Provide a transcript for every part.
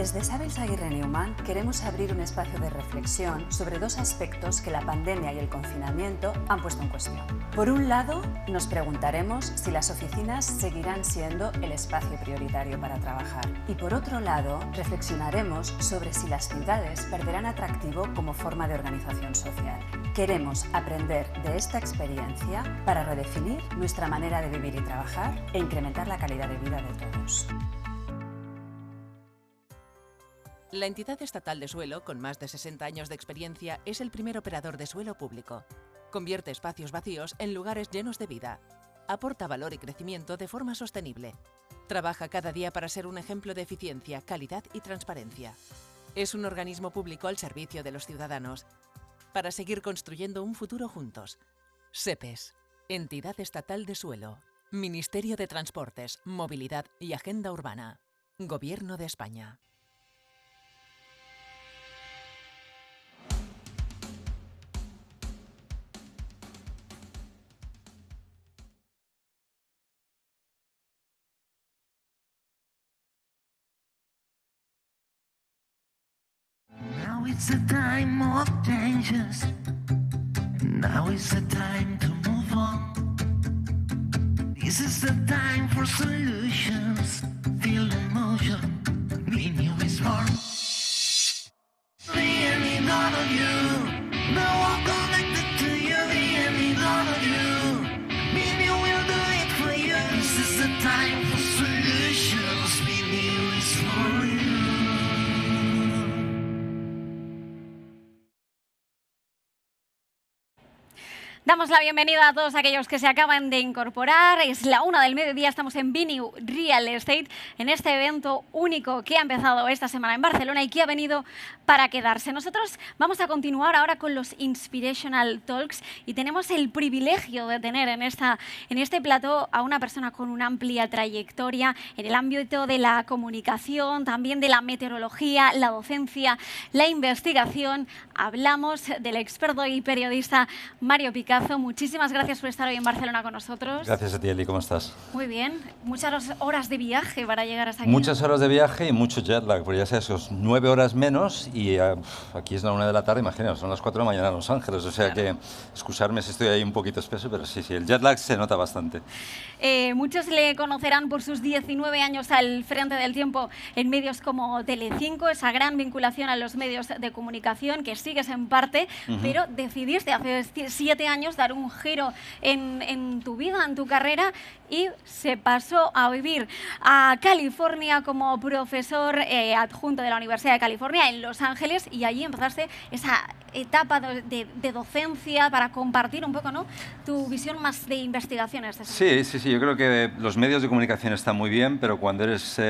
Desde Savills Aguirre Newman queremos abrir un espacio de reflexión sobre dos aspectos que la pandemia y el confinamiento han puesto en cuestión. Por un lado, nos preguntaremos si las oficinas seguirán siendo el espacio prioritario para trabajar. Y por otro lado, reflexionaremos sobre si las ciudades perderán atractivo como forma de organización social. Queremos aprender de esta experiencia para redefinir nuestra manera de vivir y trabajar e incrementar la calidad de vida de todos. La entidad estatal de suelo, con más de 60 años de experiencia, es el primer operador de suelo público. Convierte espacios vacíos en lugares llenos de vida. Aporta valor y crecimiento de forma sostenible. Trabaja cada día para ser un ejemplo de eficiencia, calidad y transparencia. Es un organismo público al servicio de los ciudadanos, para seguir construyendo un futuro juntos. SEPES, Entidad Estatal de Suelo, Ministerio de Transportes, Movilidad y Agenda Urbana, Gobierno de España. Now it's a time of changes. Now is the time to move on. This is the time for solutions. Feel the motion. Be new is born. The enemy, none of you. No one connected to you. The enemy, none of you. Be new will do it for you. This is the time for solutions. Be new is for you. Damos la bienvenida a todos aquellos que se acaban de incorporar. Es la 1 del mediodía, estamos en Biniu Real Estate, en este evento único que ha empezado esta semana en Barcelona y que ha venido para quedarse. Nosotros vamos a continuar ahora con los Inspirational Talks y tenemos el privilegio de tener en este plató a una persona con una amplia trayectoria en el ámbito de la comunicación, también de la meteorología, la docencia, la investigación. Hablamos del experto y periodista Mario Picazo. Muchísimas gracias por estar hoy en Barcelona con nosotros. Gracias a ti, Eli. ¿Cómo estás? Muy bien. Muchas horas de viaje para llegar hasta aquí. Muchas horas de viaje y mucho jet lag, porque ya sabes, son 9 horas menos y aquí es la 1 de la tarde, imaginaos, son las 4 de la mañana en Los Ángeles, o sea que excusarme si estoy ahí un poquito espeso, pero sí, el jet lag se nota bastante. Muchos le conocerán por sus 19 años al frente del tiempo en medios como Telecinco, esa gran vinculación a los medios de comunicación que sigues en parte, pero decidiste hace 7 años dar un giro en tu vida, en tu carrera, y se pasó a vivir a California como profesor adjunto de la Universidad de California en Los Ángeles, y allí empezaste esa etapa de docencia para compartir un poco, ¿no?, tu visión más de investigaciones. Sí, yo creo que los medios de comunicación están muy bien, pero cuando eres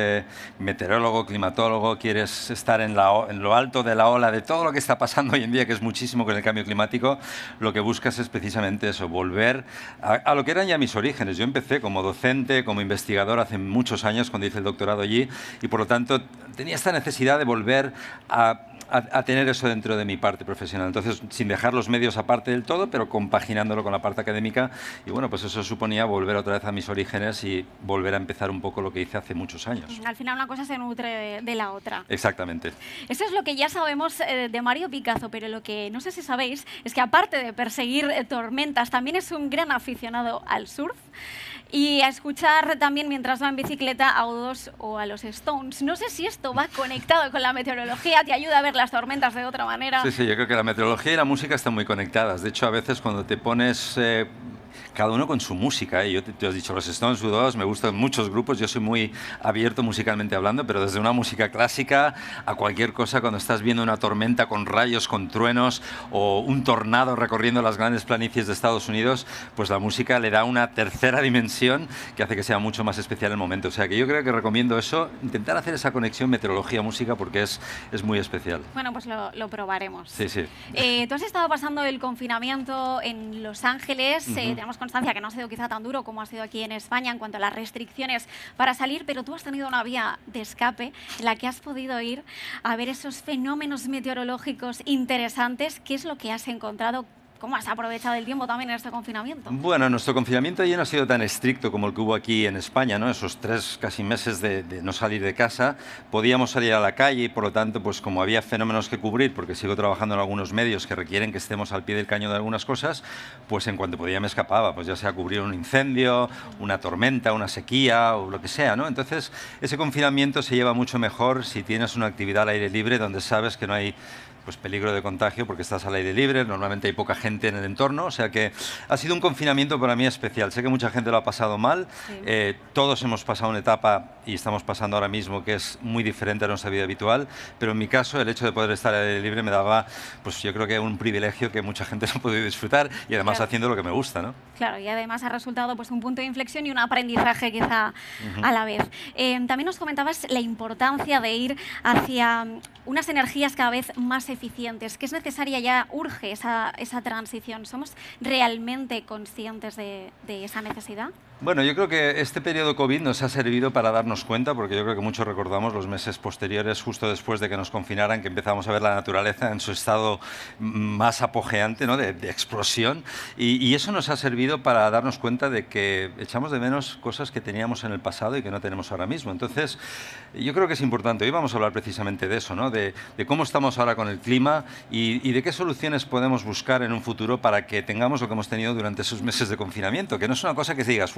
meteorólogo, climatólogo, quieres estar en lo alto de la ola de todo lo que está pasando hoy en día, que es muchísimo con el cambio climático, lo que buscas es precisamente eso, volver a lo que eran ya mis orígenes. Yo empecé como docente, como investigador hace muchos años cuando hice el doctorado allí, y por lo tanto tenía esta necesidad de volver a tener eso dentro de mi parte profesional. Entonces, sin dejar los medios aparte del todo, pero compaginándolo con la parte académica. Y bueno, pues eso suponía volver otra vez a mis orígenes y volver a empezar un poco lo que hice hace muchos años. Al final una cosa se nutre de la otra. Exactamente. Eso es lo que ya sabemos de Mario Picazo, pero lo que no sé si sabéis es que aparte de perseguir tormentas, también es un gran aficionado al surf y a escuchar también mientras va en bicicleta a U2 o a los Stones. No sé si esto va conectado con la meteorología, te ayuda a ver las tormentas de otra manera. Sí, yo creo que la meteorología y la música están muy conectadas. De hecho, a veces cuando te pones cada uno con su música, yo te has dicho los Stones, U2, me gustan muchos grupos, yo soy muy abierto musicalmente hablando, pero desde una música clásica a cualquier cosa, cuando estás viendo una tormenta con rayos, con truenos o un tornado recorriendo las grandes planicies de Estados Unidos, pues la música le da una tercera dimensión que hace que sea mucho más especial el momento. O sea que yo creo que recomiendo eso, intentar hacer esa conexión meteorología-música porque es muy especial. Bueno, pues lo probaremos. Sí. Tú has estado pasando el confinamiento en Los Ángeles, tenemos constancia que no ha sido quizá tan duro como ha sido aquí en España en cuanto a las restricciones para salir, pero tú has tenido una vía de escape en la que has podido ir a ver esos fenómenos meteorológicos interesantes. ¿Qué es lo que has encontrado? ¿Cómo has aprovechado el tiempo también en este confinamiento? Bueno, nuestro confinamiento allí no ha sido tan estricto como el que hubo aquí en España, ¿no? Esos 3 casi meses de no salir de casa, podíamos salir a la calle y por lo tanto, pues como había fenómenos que cubrir, porque sigo trabajando en algunos medios que requieren que estemos al pie del cañón de algunas cosas, pues en cuanto podía me escapaba, pues ya sea cubrir un incendio, una tormenta, una sequía o lo que sea, ¿no? Entonces, ese confinamiento se lleva mucho mejor si tienes una actividad al aire libre donde sabes que no hay pues peligro de contagio porque estás al aire libre, normalmente hay poca gente en el entorno, o sea que ha sido un confinamiento para mí especial. Sé que mucha gente lo ha pasado mal, sí. Todos hemos pasado una etapa y estamos pasando ahora mismo que es muy diferente a nuestra vida habitual, pero en mi caso el hecho de poder estar al aire libre me daba, pues yo creo que un privilegio que mucha gente no ha podido disfrutar y además haciendo lo que me gusta, ¿no? Claro, y además ha resultado pues un punto de inflexión y un aprendizaje quizá a la vez. También nos comentabas la importancia de ir hacia unas energías cada vez más eficientes, que es necesaria, ya urge esa transición. ¿Somos realmente conscientes de esa necesidad? Bueno, yo creo que este periodo COVID nos ha servido para darnos cuenta, porque yo creo que muchos recordamos los meses posteriores, justo después de que nos confinaran, que empezamos a ver la naturaleza en su estado más apogeante, ¿no? de explosión, y eso nos ha servido para darnos cuenta de que echamos de menos cosas que teníamos en el pasado y que no tenemos ahora mismo. Entonces, yo creo que es importante, hoy vamos a hablar precisamente de eso, ¿no? de cómo estamos ahora con el clima y de qué soluciones podemos buscar en un futuro para que tengamos lo que hemos tenido durante esos meses de confinamiento, que no es una cosa que digas,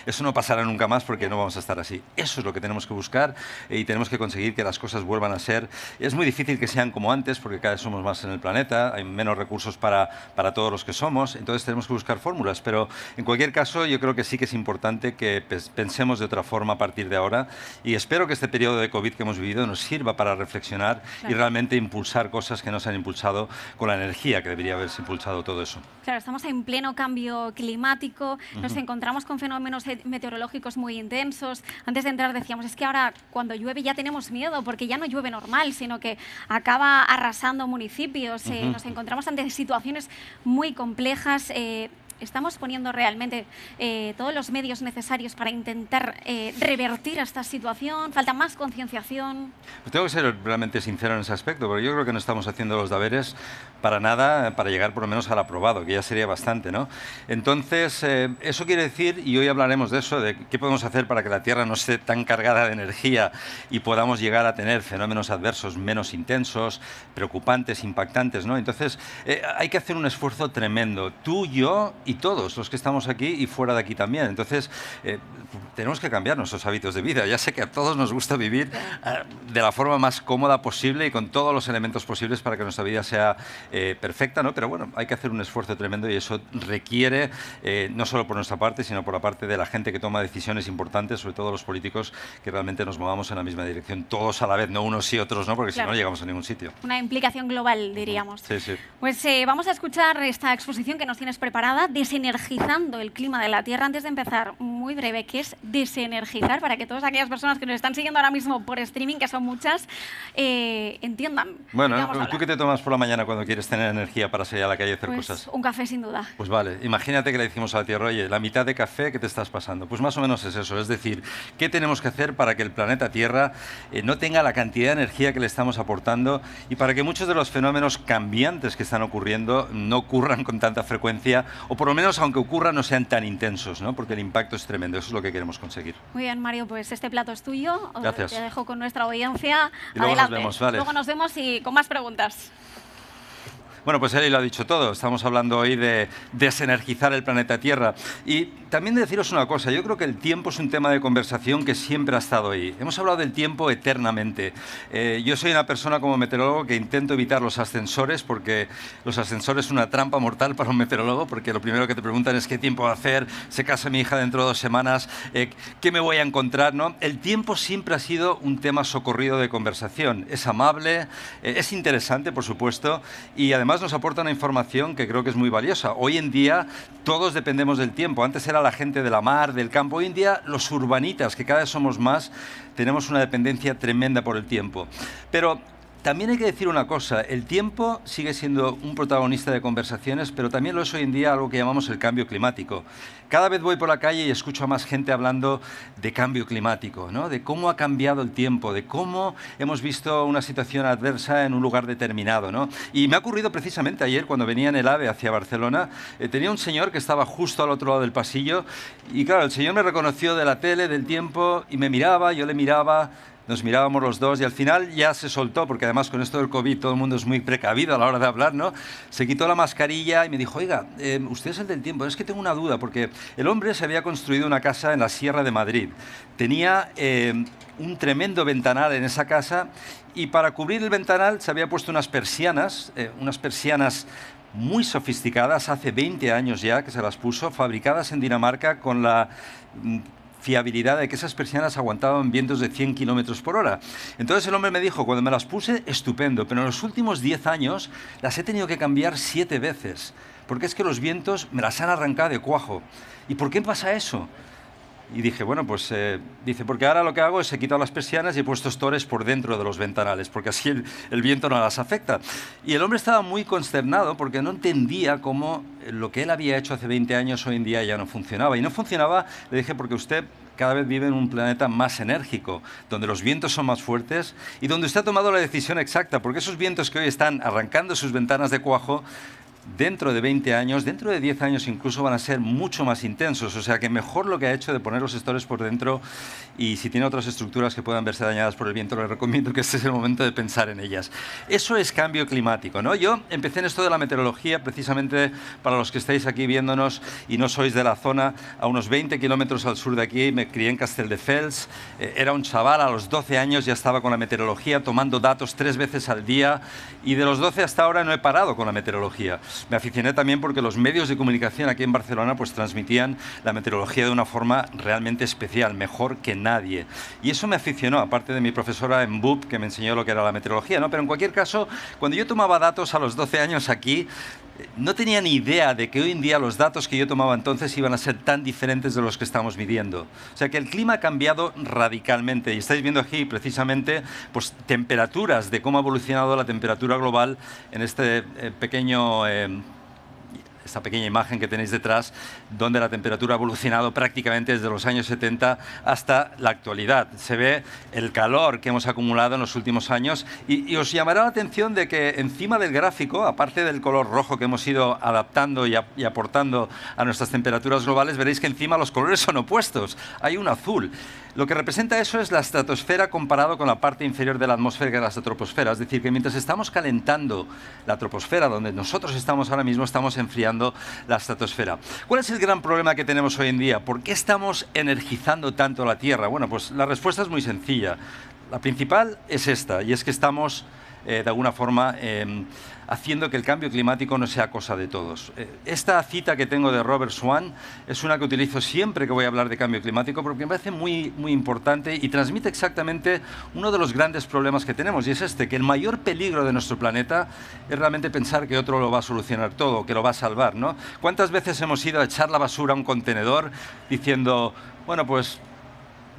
eso no pasará nunca más porque no vamos a estar así. Eso es lo que tenemos que buscar y tenemos que conseguir que las cosas vuelvan a ser. Es muy difícil que sean como antes porque cada vez somos más en el planeta, hay menos recursos para todos los que somos, entonces tenemos que buscar fórmulas, pero en cualquier caso yo creo que sí que es importante que pensemos de otra forma a partir de ahora y espero que este periodo de COVID que hemos vivido nos sirva para reflexionar y realmente impulsar cosas que no se han impulsado con la energía que debería haberse impulsado todo eso. Claro, estamos en pleno cambio climático, nos encontramos con fenómenos meteorológicos muy intensos. Antes de entrar decíamos, es que ahora cuando llueve ya tenemos miedo porque ya no llueve normal, sino que acaba arrasando municipios. Nos encontramos ante situaciones muy complejas. ¿Estamos poniendo realmente todos los medios necesarios para intentar revertir esta situación? ¿Falta más concienciación? Pues tengo que ser realmente sincero en ese aspecto, porque yo creo que no estamos haciendo los deberes para nada, para llegar por lo menos al aprobado, que ya sería bastante, ¿no? Entonces, eso quiere decir, y hoy hablaremos de eso, de qué podemos hacer para que la Tierra no esté tan cargada de energía y podamos llegar a tener fenómenos adversos menos intensos, preocupantes, impactantes, ¿no? Entonces, hay que hacer un esfuerzo tremendo. Tú, yo y todos los que estamos aquí y fuera de aquí también. Entonces, tenemos que cambiar nuestros hábitos de vida. Ya sé que a todos nos gusta vivir de la forma más cómoda posible y con todos los elementos posibles para que nuestra vida sea perfecta, ¿no? Pero bueno, hay que hacer un esfuerzo tremendo y eso requiere, no solo por nuestra parte, sino por la parte de la gente que toma decisiones importantes, sobre todo los políticos, que realmente nos movamos en la misma dirección, todos a la vez, no unos y otros, ¿no? Porque si no llegamos a ningún sitio. Una implicación global, diríamos. Sí, sí. Pues vamos a escuchar esta exposición que nos tienes preparada, Desenergizando el clima de la Tierra. Antes de empezar, muy breve, ¿qué es desenergizar? Para que todas aquellas personas que nos están siguiendo ahora mismo por streaming, que son muchas, entiendan. Bueno, ¿tú qué te tomas por la mañana cuando quieres tener energía para salir a la calle y hacer cosas? Un café, sin duda. Pues vale, imagínate que le decimos a la Tierra, oye, la mitad de café que te estás pasando. Pues más o menos es eso, es decir, ¿qué tenemos que hacer para que el planeta Tierra no tenga la cantidad de energía que le estamos aportando y para que muchos de los fenómenos cambiantes que están ocurriendo no ocurran con tanta frecuencia o por lo menos, aunque ocurran, no sean tan intensos, ¿no? Porque el impacto es tremendo, eso es lo que queremos conseguir. Muy bien, Mario, pues este plato es tuyo. Gracias. Te dejo con nuestra audiencia. Y luego adelante. Nos vemos, vale. Luego nos vemos y con más preguntas. Bueno, pues él lo ha dicho todo. Estamos hablando hoy de desenergizar el planeta Tierra. Y también de deciros una cosa, yo creo que el tiempo es un tema de conversación que siempre ha estado ahí. Hemos hablado del tiempo eternamente. Yo soy una persona como meteorólogo que intento evitar los ascensores porque los ascensores son una trampa mortal para un meteorólogo porque lo primero que te preguntan es qué tiempo va a hacer, se casa mi hija dentro de 2 semanas, qué me voy a encontrar, ¿no? El tiempo siempre ha sido un tema socorrido de conversación. Es amable, es interesante, por supuesto, y además nos aporta una información que creo que es muy valiosa. Hoy en día todos dependemos del tiempo. Antes era la gente de la mar, del campo. Hoy en día los urbanitas, que cada vez somos más, tenemos una dependencia tremenda por el tiempo. Pero También hay que decir una cosa, el tiempo sigue siendo un protagonista de conversaciones, pero también lo es hoy en día algo que llamamos el cambio climático. Cada vez voy por la calle y escucho a más gente hablando de cambio climático, ¿no? De cómo ha cambiado el tiempo, de cómo hemos visto una situación adversa en un lugar determinado, ¿no? Y me ha ocurrido precisamente ayer cuando venía en el AVE hacia Barcelona, tenía un señor que estaba justo al otro lado del pasillo y claro, el señor me reconoció de la tele, del tiempo, y me miraba, yo le miraba. Nos mirábamos los dos y al final ya se soltó, porque además con esto del COVID todo el mundo es muy precavido a la hora de hablar, ¿no? Se quitó la mascarilla y me dijo, oiga, usted es el del tiempo, es que tengo una duda, porque el hombre se había construido una casa en la Sierra de Madrid. Tenía un tremendo ventanal en esa casa y para cubrir el ventanal se había puesto unas persianas muy sofisticadas, hace 20 años ya que se las puso, fabricadas en Dinamarca con la fiabilidad de que esas persianas aguantaban vientos de 100 kilómetros por hora. Entonces el hombre me dijo, cuando me las puse, estupendo, pero en los últimos 10 años las he tenido que cambiar 7 veces, porque es que los vientos me las han arrancado de cuajo. ¿Y por qué pasa eso? Y dije, bueno, pues, dice, porque ahora lo que hago es he quitado las persianas y he puesto estores por dentro de los ventanales, porque así el viento no las afecta. Y el hombre estaba muy consternado porque no entendía cómo lo que él había hecho hace 20 años hoy en día ya no funcionaba. Y no funcionaba, le dije, porque usted cada vez vive en un planeta más enérgico, donde los vientos son más fuertes y donde usted ha tomado la decisión exacta, porque esos vientos que hoy están arrancando sus ventanas de cuajo, dentro de 20 años, dentro de 10 años incluso van a ser mucho más intensos. O sea que mejor lo que ha hecho de poner los estores por dentro y si tiene otras estructuras que puedan verse dañadas por el viento, le recomiendo que este es el momento de pensar en ellas. Eso es cambio climático, ¿no? Yo empecé en esto de la meteorología precisamente para los que estáis aquí viéndonos y no sois de la zona, a unos 20 kilómetros al sur de aquí, me crié en Castelldefels, era un chaval, a los 12 años ya estaba con la meteorología, tomando datos 3 veces al día y de los 12 hasta ahora no he parado con la meteorología. Me aficioné también porque los medios de comunicación aquí en Barcelona pues transmitían la meteorología de una forma realmente especial, mejor que nadie. Y eso me aficionó, aparte de mi profesora en BUP que me enseñó lo que era la meteorología, ¿no? Pero en cualquier caso, cuando yo tomaba datos a los 12 años aquí, no tenía ni idea de que hoy en día los datos que yo tomaba entonces iban a ser tan diferentes de los que estamos midiendo. O sea que el clima ha cambiado radicalmente y estáis viendo aquí precisamente pues, temperaturas de cómo ha evolucionado la temperatura global en este esta pequeña imagen que tenéis detrás, donde la temperatura ha evolucionado prácticamente desde los años 70 hasta la actualidad. Se ve el calor que hemos acumulado en los últimos años y os llamará la atención de que encima del gráfico, aparte del color rojo que hemos ido adaptando y aportando a nuestras temperaturas globales, veréis que encima los colores son opuestos. Hay un azul. Lo que representa eso es la estratosfera comparado con la parte inferior de la atmósfera que es la troposfera. Es decir, que mientras estamos calentando la troposfera, donde nosotros estamos ahora mismo, estamos enfriando la estratosfera. ¿Cuál es el gran problema que tenemos hoy en día? ¿Por qué estamos energizando tanto la Tierra? Bueno, pues la respuesta es muy sencilla. La principal es esta, y es que estamos, de alguna forma, haciendo que el cambio climático no sea cosa de todos. Esta cita que tengo de Robert Swan es una que utilizo siempre que voy a hablar de cambio climático porque me parece muy, muy importante y transmite exactamente uno de los grandes problemas que tenemos, y es este, que el mayor peligro de nuestro planeta es realmente pensar que otro lo va a solucionar todo, que lo va a salvar, ¿no? ¿Cuántas veces hemos ido a echar la basura a un contenedor diciendo, bueno, pues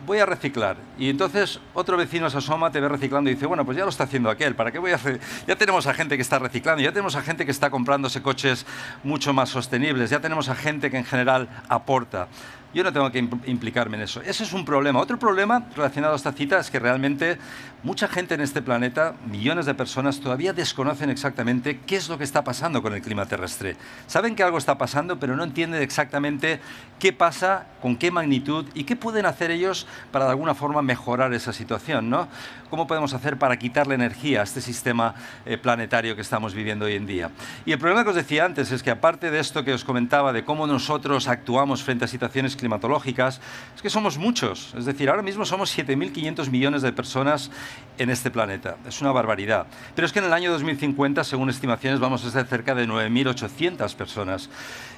voy a reciclar? Y entonces otro vecino se asoma, te ve reciclando y dice, bueno, pues ya lo está haciendo aquel, ¿para qué voy a hacer? Ya tenemos a gente que está reciclando, ya tenemos a gente que está comprándose coches mucho más sostenibles, ya tenemos a gente que en general aporta. Yo no tengo que implicarme en eso. Ese es un problema. Otro problema relacionado a esta cita es que realmente mucha gente en este planeta, millones de personas, todavía desconocen exactamente qué es lo que está pasando con el clima terrestre. Saben que algo está pasando, pero no entienden exactamente qué pasa, con qué magnitud y qué pueden hacer ellos para de alguna forma mejorar esa situación, ¿no? ¿Cómo podemos hacer para quitarle energía a este sistema planetario que estamos viviendo hoy en día? Y el problema que os decía antes es que aparte de esto que os comentaba, de cómo nosotros actuamos frente a situaciones climatológicas, es que somos muchos. Es decir, ahora mismo somos 7.500 millones de personas en este planeta. Es una barbaridad. Pero es que en el año 2050, según estimaciones, vamos a ser cerca de 9.800 personas.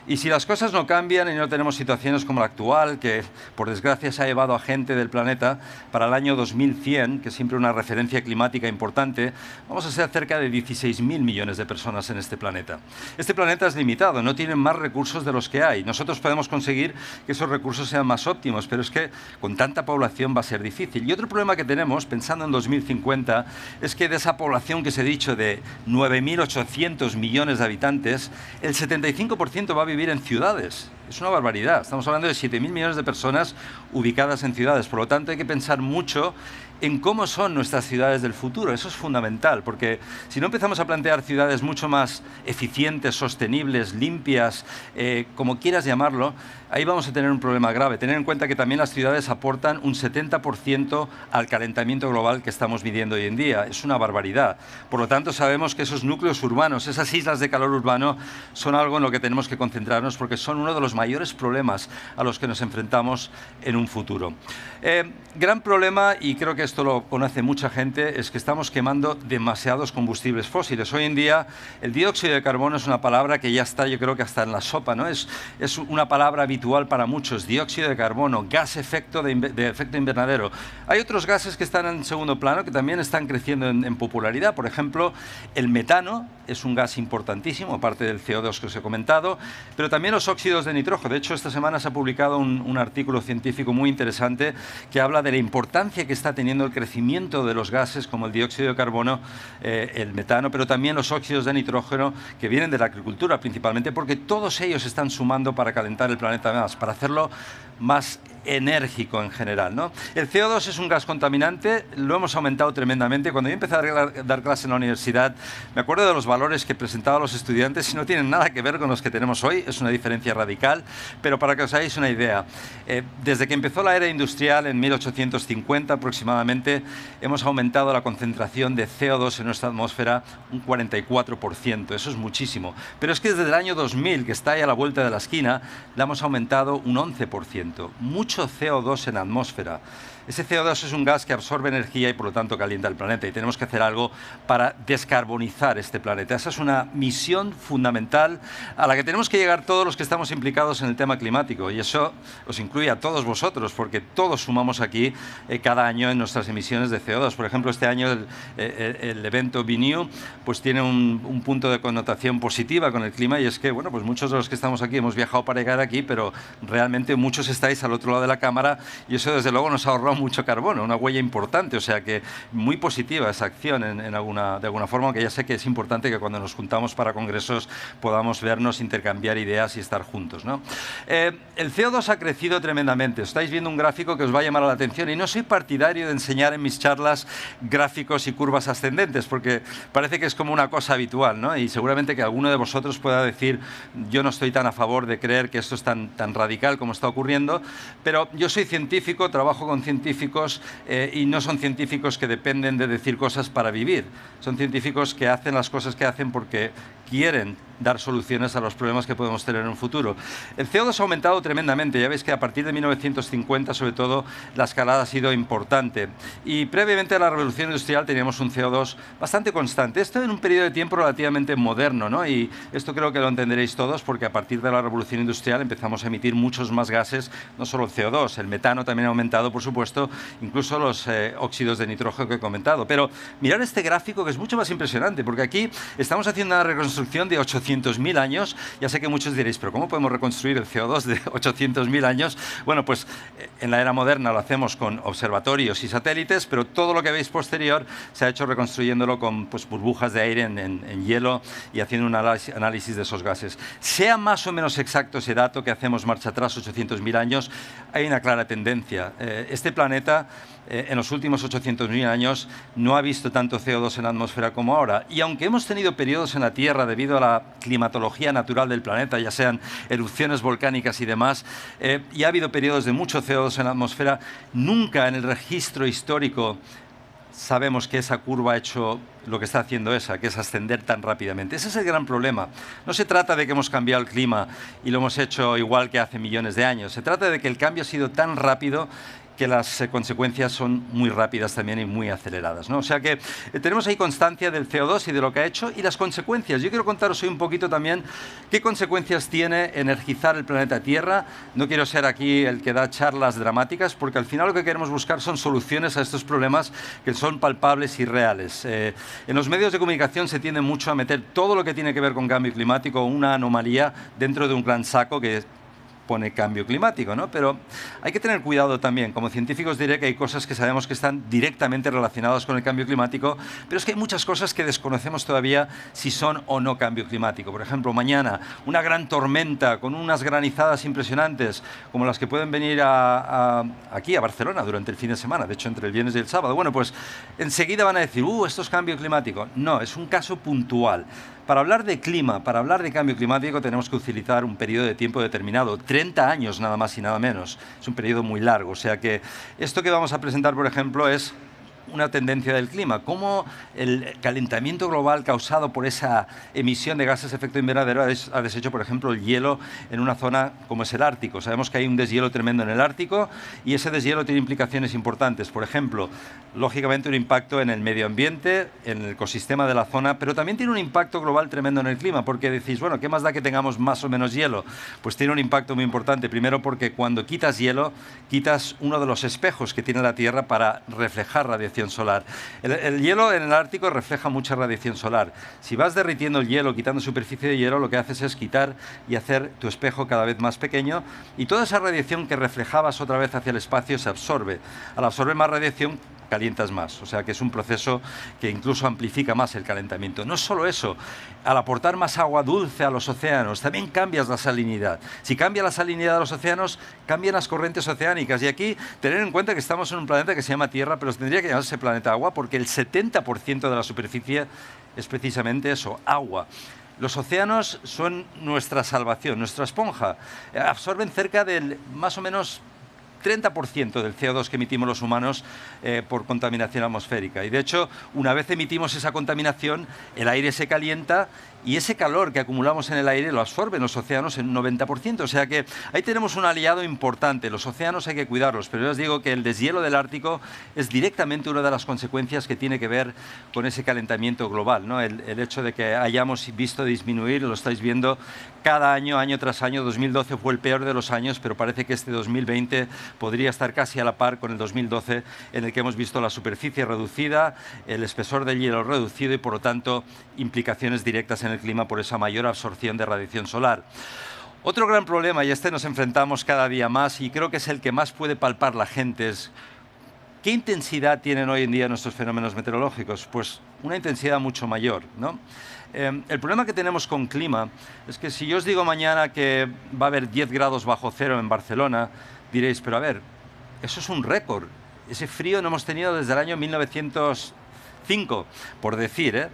Y si las cosas no cambian y no tenemos situaciones como la actual, que por desgracia se ha llevado a gente del planeta, para el año 2100, que es siempre una referencia climática importante, vamos a ser cerca de 16.000 millones de personas en este planeta. Este planeta es limitado, no tiene más recursos de los que hay. Nosotros podemos conseguir que esos recursos sean más óptimos, pero es que con tanta población va a ser difícil. Y otro problema que tenemos, pensando en 2050, es que de esa población que se ha dicho de 9.800 millones de habitantes, el 75% va a vivir en ciudades. Es una barbaridad. Estamos hablando de 7.000 millones de personas ubicadas en ciudades. Por lo tanto, hay que pensar mucho en cómo son nuestras ciudades del futuro. Eso es fundamental, porque si no empezamos a plantear ciudades mucho más eficientes, sostenibles, limpias, como quieras llamarlo, ahí vamos a tener un problema grave. Tener en cuenta que también las ciudades aportan un 70% al calentamiento global que estamos viviendo hoy en día. Es una barbaridad. Por lo tanto, sabemos que esos núcleos urbanos, esas islas de calor urbano, son algo en lo que tenemos que concentrarnos, porque son uno de los mayores problemas a los que nos enfrentamos en un futuro. Gran problema, y creo que esto lo conoce mucha gente, es que estamos quemando demasiados combustibles fósiles. Hoy en día el dióxido de carbono es una palabra que ya está, yo creo que hasta en la sopa, ¿no? Es una palabra habitual para muchos. Dióxido de carbono, gas de efecto invernadero. Hay otros gases que están en segundo plano que también están creciendo en popularidad. Por ejemplo, el metano es un gas importantísimo, aparte del CO2 que os he comentado, pero también los óxidos de nitrógeno. De hecho, esta semana se ha publicado un artículo científico muy interesante que habla de la importancia que está teniendo el crecimiento de los gases como el dióxido de carbono, el metano, pero también los óxidos de nitrógeno que vienen de la agricultura principalmente, porque todos ellos están sumando para calentar el planeta más, para hacerlo más enérgico en general, ¿no? El CO2 es un gas contaminante, lo hemos aumentado tremendamente. Cuando yo empecé a dar clase en la universidad, me acuerdo de los valores que presentaba a los estudiantes y no tienen nada que ver con los que tenemos hoy, es una diferencia radical, pero para que os hagáis una idea, desde que empezó la era industrial en 1850 aproximadamente, hemos aumentado la concentración de CO2 en nuestra atmósfera un 44%, eso es muchísimo, pero es que desde el año 2000, que está ahí a la vuelta de la esquina, la hemos aumentado un 11%, mucho CO2 en la atmósfera. Ese CO2 es un gas que absorbe energía y por lo tanto calienta el planeta, y tenemos que hacer algo para descarbonizar este planeta. Esa es una misión fundamental a la que tenemos que llegar todos los que estamos implicados en el tema climático, y eso os incluye a todos vosotros, porque todos sumamos aquí cada año en nuestras emisiones de CO2. Por ejemplo, este año el evento BeNew pues tiene un punto de connotación positiva con el clima, y es que bueno, pues muchos de los que estamos aquí hemos viajado para llegar aquí, pero realmente muchos estáis al otro lado de la cámara, y eso desde luego nos ha ahorrado mucho carbono, una huella importante, o sea que muy positiva esa acción de alguna forma, aunque ya sé que es importante que cuando nos juntamos para congresos podamos vernos, intercambiar ideas y estar juntos, ¿no? El CO2 ha crecido tremendamente. Estáis viendo un gráfico que os va a llamar la atención, y no soy partidario de enseñar en mis charlas gráficos y curvas ascendentes, porque parece que es como una cosa habitual, ¿no? Y seguramente que alguno de vosotros pueda decir, yo no estoy tan a favor de creer que esto es tan radical como está ocurriendo, pero yo soy científico, trabajo con científicos, y no son científicos que dependen de decir cosas para vivir. Son científicos que hacen las cosas que hacen porque quieren dar soluciones a los problemas que podemos tener en un futuro. El CO2 ha aumentado tremendamente. Ya veis que a partir de 1950, sobre todo, la escalada ha sido importante. Y previamente a la revolución industrial teníamos un CO2 bastante constante. Esto en un periodo de tiempo relativamente moderno, ¿no? Y esto creo que lo entenderéis todos, porque a partir de la revolución industrial empezamos a emitir muchos más gases, no solo el CO2, el metano también ha aumentado, por supuesto, incluso los óxidos de nitrógeno que he comentado. Pero mirad este gráfico, que es mucho más impresionante, porque aquí estamos haciendo una reconstrucción de 800.000 años. Ya sé que muchos diréis, pero ¿cómo podemos reconstruir el CO2 de 800.000 años? Bueno, pues en la era moderna lo hacemos con observatorios y satélites, pero todo lo que veis posterior se ha hecho reconstruyéndolo con pues, burbujas de aire en hielo y haciendo un análisis de esos gases. Sea más o menos exacto ese dato que hacemos marcha atrás 800.000 años, hay una clara tendencia. Este planeta en los últimos 800.000 años no ha visto tanto CO2 en la atmósfera como ahora. Y aunque hemos tenido periodos en la Tierra debido a la climatología natural del planeta, ya sean erupciones volcánicas y demás, y ha habido periodos de mucho CO2 en la atmósfera, nunca en el registro histórico sabemos que esa curva ha hecho lo que está haciendo esa, que es ascender tan rápidamente. Ese es el gran problema. No se trata de que hemos cambiado el clima y lo hemos hecho igual que hace millones de años. Se trata de que el cambio ha sido tan rápido que las consecuencias son muy rápidas también y muy aceleradas, ¿no? O sea que tenemos ahí constancia del CO2 y de lo que ha hecho y las consecuencias. Yo quiero contaros hoy un poquito también qué consecuencias tiene energizar el planeta Tierra. No quiero ser aquí el que da charlas dramáticas, porque al final lo que queremos buscar son soluciones a estos problemas que son palpables y reales. En los medios de comunicación se tiende mucho a meter todo lo que tiene que ver con cambio climático o una anomalía dentro de un gran saco que pone cambio climático, ¿no? Pero hay que tener cuidado también. Como científicos diré que hay cosas que sabemos que están directamente relacionadas con el cambio climático, pero es que hay muchas cosas que desconocemos todavía si son o no cambio climático. Por ejemplo, mañana una gran tormenta con unas granizadas impresionantes, como las que pueden venir aquí a Barcelona durante el fin de semana, de hecho entre el viernes y el sábado. Bueno, pues enseguida van a decir, esto es cambio climático. No, es un caso puntual. Para hablar de clima, para hablar de cambio climático, tenemos que utilizar un periodo de tiempo determinado, 30 años nada más y nada menos. Es un periodo muy largo, o sea que esto que vamos a presentar, por ejemplo, es una tendencia del clima, cómo el calentamiento global causado por esa emisión de gases de efecto invernadero ha deshecho, por ejemplo, el hielo en una zona como es el Ártico. Sabemos que hay un deshielo tremendo en el Ártico y ese deshielo tiene implicaciones importantes. Por ejemplo, lógicamente un impacto en el medio ambiente, en el ecosistema de la zona, pero también tiene un impacto global tremendo en el clima, porque decís, bueno, ¿qué más da que tengamos más o menos hielo? Pues tiene un impacto muy importante. Primero porque cuando quitas hielo, quitas uno de los espejos que tiene la Tierra para reflejar radiación solar. El hielo en el Ártico refleja mucha radiación solar. Si vas derritiendo el hielo, quitando superficie de hielo, lo que haces es quitar y hacer tu espejo cada vez más pequeño y toda esa radiación que reflejabas otra vez hacia el espacio se absorbe. Al absorber más radiación, calientas más, o sea que es un proceso que incluso amplifica más el calentamiento. No solo eso, al aportar más agua dulce a los océanos, también cambias la salinidad. Si cambia la salinidad de los océanos, cambian las corrientes oceánicas. Y aquí, tener en cuenta que estamos en un planeta que se llama Tierra, pero tendría que llamarse planeta agua, porque el 70% de la superficie es precisamente eso, agua. Los océanos son nuestra salvación, nuestra esponja. Absorben cerca del, más o menos, 30% del CO2 que emitimos los humanos por contaminación atmosférica. Y de hecho, una vez emitimos esa contaminación, el aire se calienta y ese calor que acumulamos en el aire lo absorben los océanos en un 90%. O sea que ahí tenemos un aliado importante. Los océanos hay que cuidarlos, pero yo os digo que el deshielo del Ártico es directamente una de las consecuencias que tiene que ver con ese calentamiento global, ¿no? El hecho de que hayamos visto disminuir, lo estáis viendo cada año, año tras año. 2012 fue el peor de los años, pero parece que este 2020 podría estar casi a la par con el 2012, en el que hemos visto la superficie reducida, el espesor del hielo reducido y, por lo tanto, implicaciones directas en el clima por esa mayor absorción de radiación solar. Otro gran problema, y a este nos enfrentamos cada día más, y creo que es el que más puede palpar la gente, es ¿qué intensidad tienen hoy en día nuestros fenómenos meteorológicos? Pues una intensidad mucho mayor, ¿no? El problema que tenemos con clima es que si yo os digo mañana que va a haber 10 grados bajo cero en Barcelona, diréis, pero a ver, eso es un récord. Ese frío no hemos tenido desde el año 1905, por decir, ¿eh?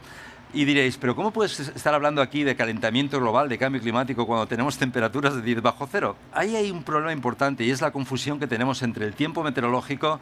Y diréis, pero ¿cómo puedes estar hablando aquí de calentamiento global, de cambio climático, cuando tenemos temperaturas de 10 bajo cero? Ahí hay un problema importante y es la confusión que tenemos entre el tiempo meteorológico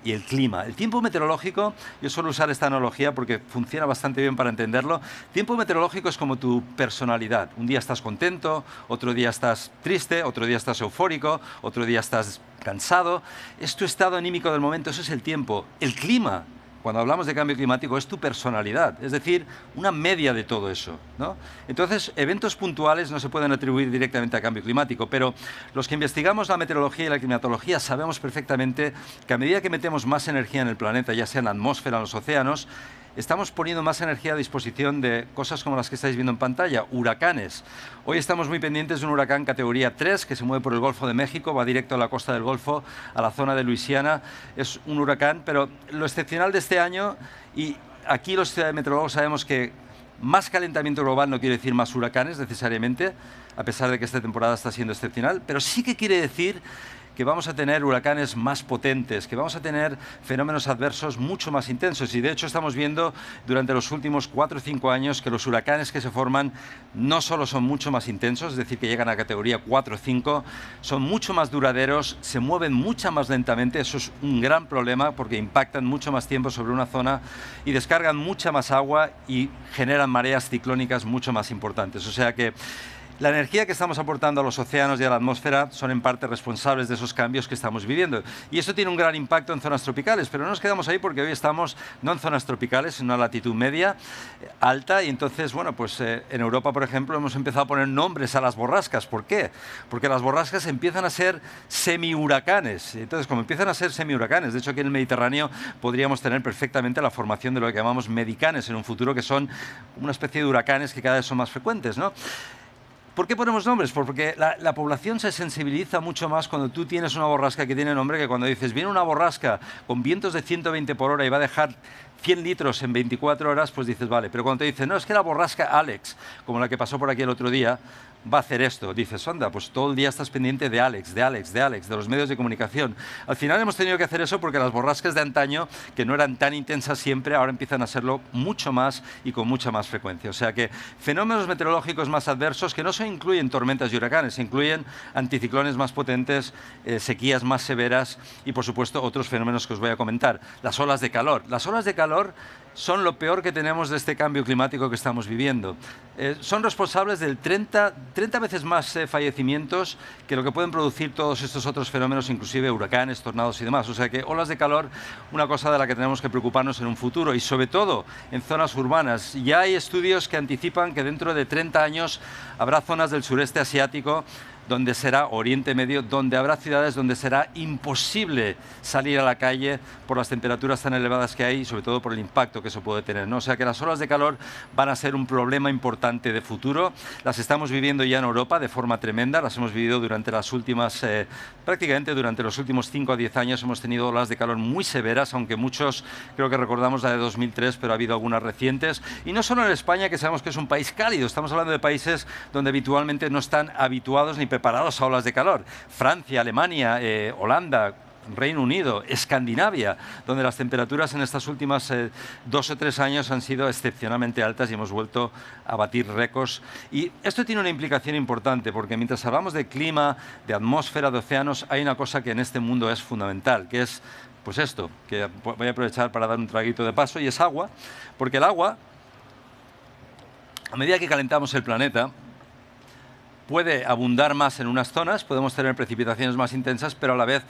y el clima. El tiempo meteorológico, yo suelo usar esta analogía porque funciona bastante bien para entenderlo. Tiempo meteorológico es como tu personalidad. Un día estás contento, otro día estás triste, otro día estás eufórico, otro día estás cansado. Es tu estado anímico del momento, eso es el tiempo. El clima, cuando hablamos de cambio climático, es tu personalidad, es decir, una media de todo eso, ¿no? Entonces, eventos puntuales no se pueden atribuir directamente a cambio climático, pero los que investigamos la meteorología y la climatología sabemos perfectamente que a medida que metemos más energía en el planeta, ya sea en la atmósfera, en los océanos, estamos poniendo más energía a disposición de cosas como las que estáis viendo en pantalla, huracanes. Hoy estamos muy pendientes de un huracán categoría 3 que se mueve por el Golfo de México, va directo a la costa del Golfo, a la zona de Luisiana. Es un huracán, pero lo excepcional de este año, y aquí los meteorólogos sabemos que más calentamiento global no quiere decir más huracanes necesariamente, a pesar de que esta temporada está siendo excepcional, pero sí que quiere decir que vamos a tener huracanes más potentes, que vamos a tener fenómenos adversos mucho más intensos. Y de hecho estamos viendo durante los últimos 4 o 5 años que los huracanes que se forman no solo son mucho más intensos, es decir, que llegan a categoría 4 o 5, son mucho más duraderos, se mueven mucho más lentamente. Eso es un gran problema porque impactan mucho más tiempo sobre una zona y descargan mucha más agua y generan mareas ciclónicas mucho más importantes. O sea que la energía que estamos aportando a los océanos y a la atmósfera son en parte responsables de esos cambios que estamos viviendo. Y esto tiene un gran impacto en zonas tropicales, pero no nos quedamos ahí porque hoy estamos no en zonas tropicales, en una latitud media, alta, y entonces, bueno, pues en Europa, por ejemplo, hemos empezado a poner nombres a las borrascas. ¿Por qué? Porque las borrascas empiezan a ser semi-huracanes. Entonces, como empiezan a ser semi-huracanes, de hecho aquí en el Mediterráneo podríamos tener perfectamente la formación de lo que llamamos medicanes en un futuro, que son una especie de huracanes que cada vez son más frecuentes, ¿no? ¿Por qué ponemos nombres? Porque la población se sensibiliza mucho más cuando tú tienes una borrasca que tiene nombre que cuando dices, viene una borrasca con vientos de 120 por hora y va a dejar 100 litros en 24 horas, pues dices, vale. Pero cuando te dicen, no, es que la borrasca Alex, como la que pasó por aquí el otro día, va a hacer esto. Dices, anda, pues todo el día estás pendiente de Alex, de los medios de comunicación. Al final hemos tenido que hacer eso porque las borrascas de antaño, que no eran tan intensas siempre, ahora empiezan a serlo mucho más y con mucha más frecuencia. O sea que fenómenos meteorológicos más adversos que no se incluyen tormentas y huracanes, se incluyen anticiclones más potentes, sequías más severas y, por supuesto, otros fenómenos que os voy a comentar. Las olas de calor. Las olas de calor son lo peor que tenemos de este cambio climático que estamos viviendo. Son responsables del 30 veces más fallecimientos que lo que pueden producir todos estos otros fenómenos, inclusive huracanes, tornados y demás. O sea que olas de calor, una cosa de la que tenemos que preocuparnos en un futuro y sobre todo en zonas urbanas. Ya hay estudios que anticipan que dentro de 30 años habrá zonas del sureste asiático donde será Oriente Medio, donde habrá ciudades donde será imposible salir a la calle por las temperaturas tan elevadas que hay y sobre todo por el impacto que eso puede tener, ¿no? O sea que las olas de calor van a ser un problema importante de futuro. Las estamos viviendo ya en Europa de forma tremenda, las hemos vivido durante las últimas, prácticamente durante los últimos 5 a 10 años hemos tenido olas de calor muy severas, aunque muchos creo que recordamos la de 2003, pero ha habido algunas recientes. Y no solo en España, que sabemos que es un país cálido, estamos hablando de países donde habitualmente no están habituados ni preparados a olas de calor. Francia, Alemania, Holanda, Reino Unido, Escandinavia, donde las temperaturas en estas últimas 2 o 3 años han sido excepcionalmente altas y hemos vuelto a batir récords. Y esto tiene una implicación importante, porque mientras hablamos de clima, de atmósfera, de océanos, hay una cosa que en este mundo es fundamental, que es pues esto, que voy a aprovechar para dar un traguito de paso, y es agua, porque el agua, a medida que calentamos el planeta, puede abundar más en unas zonas, podemos tener precipitaciones más intensas, pero a la vez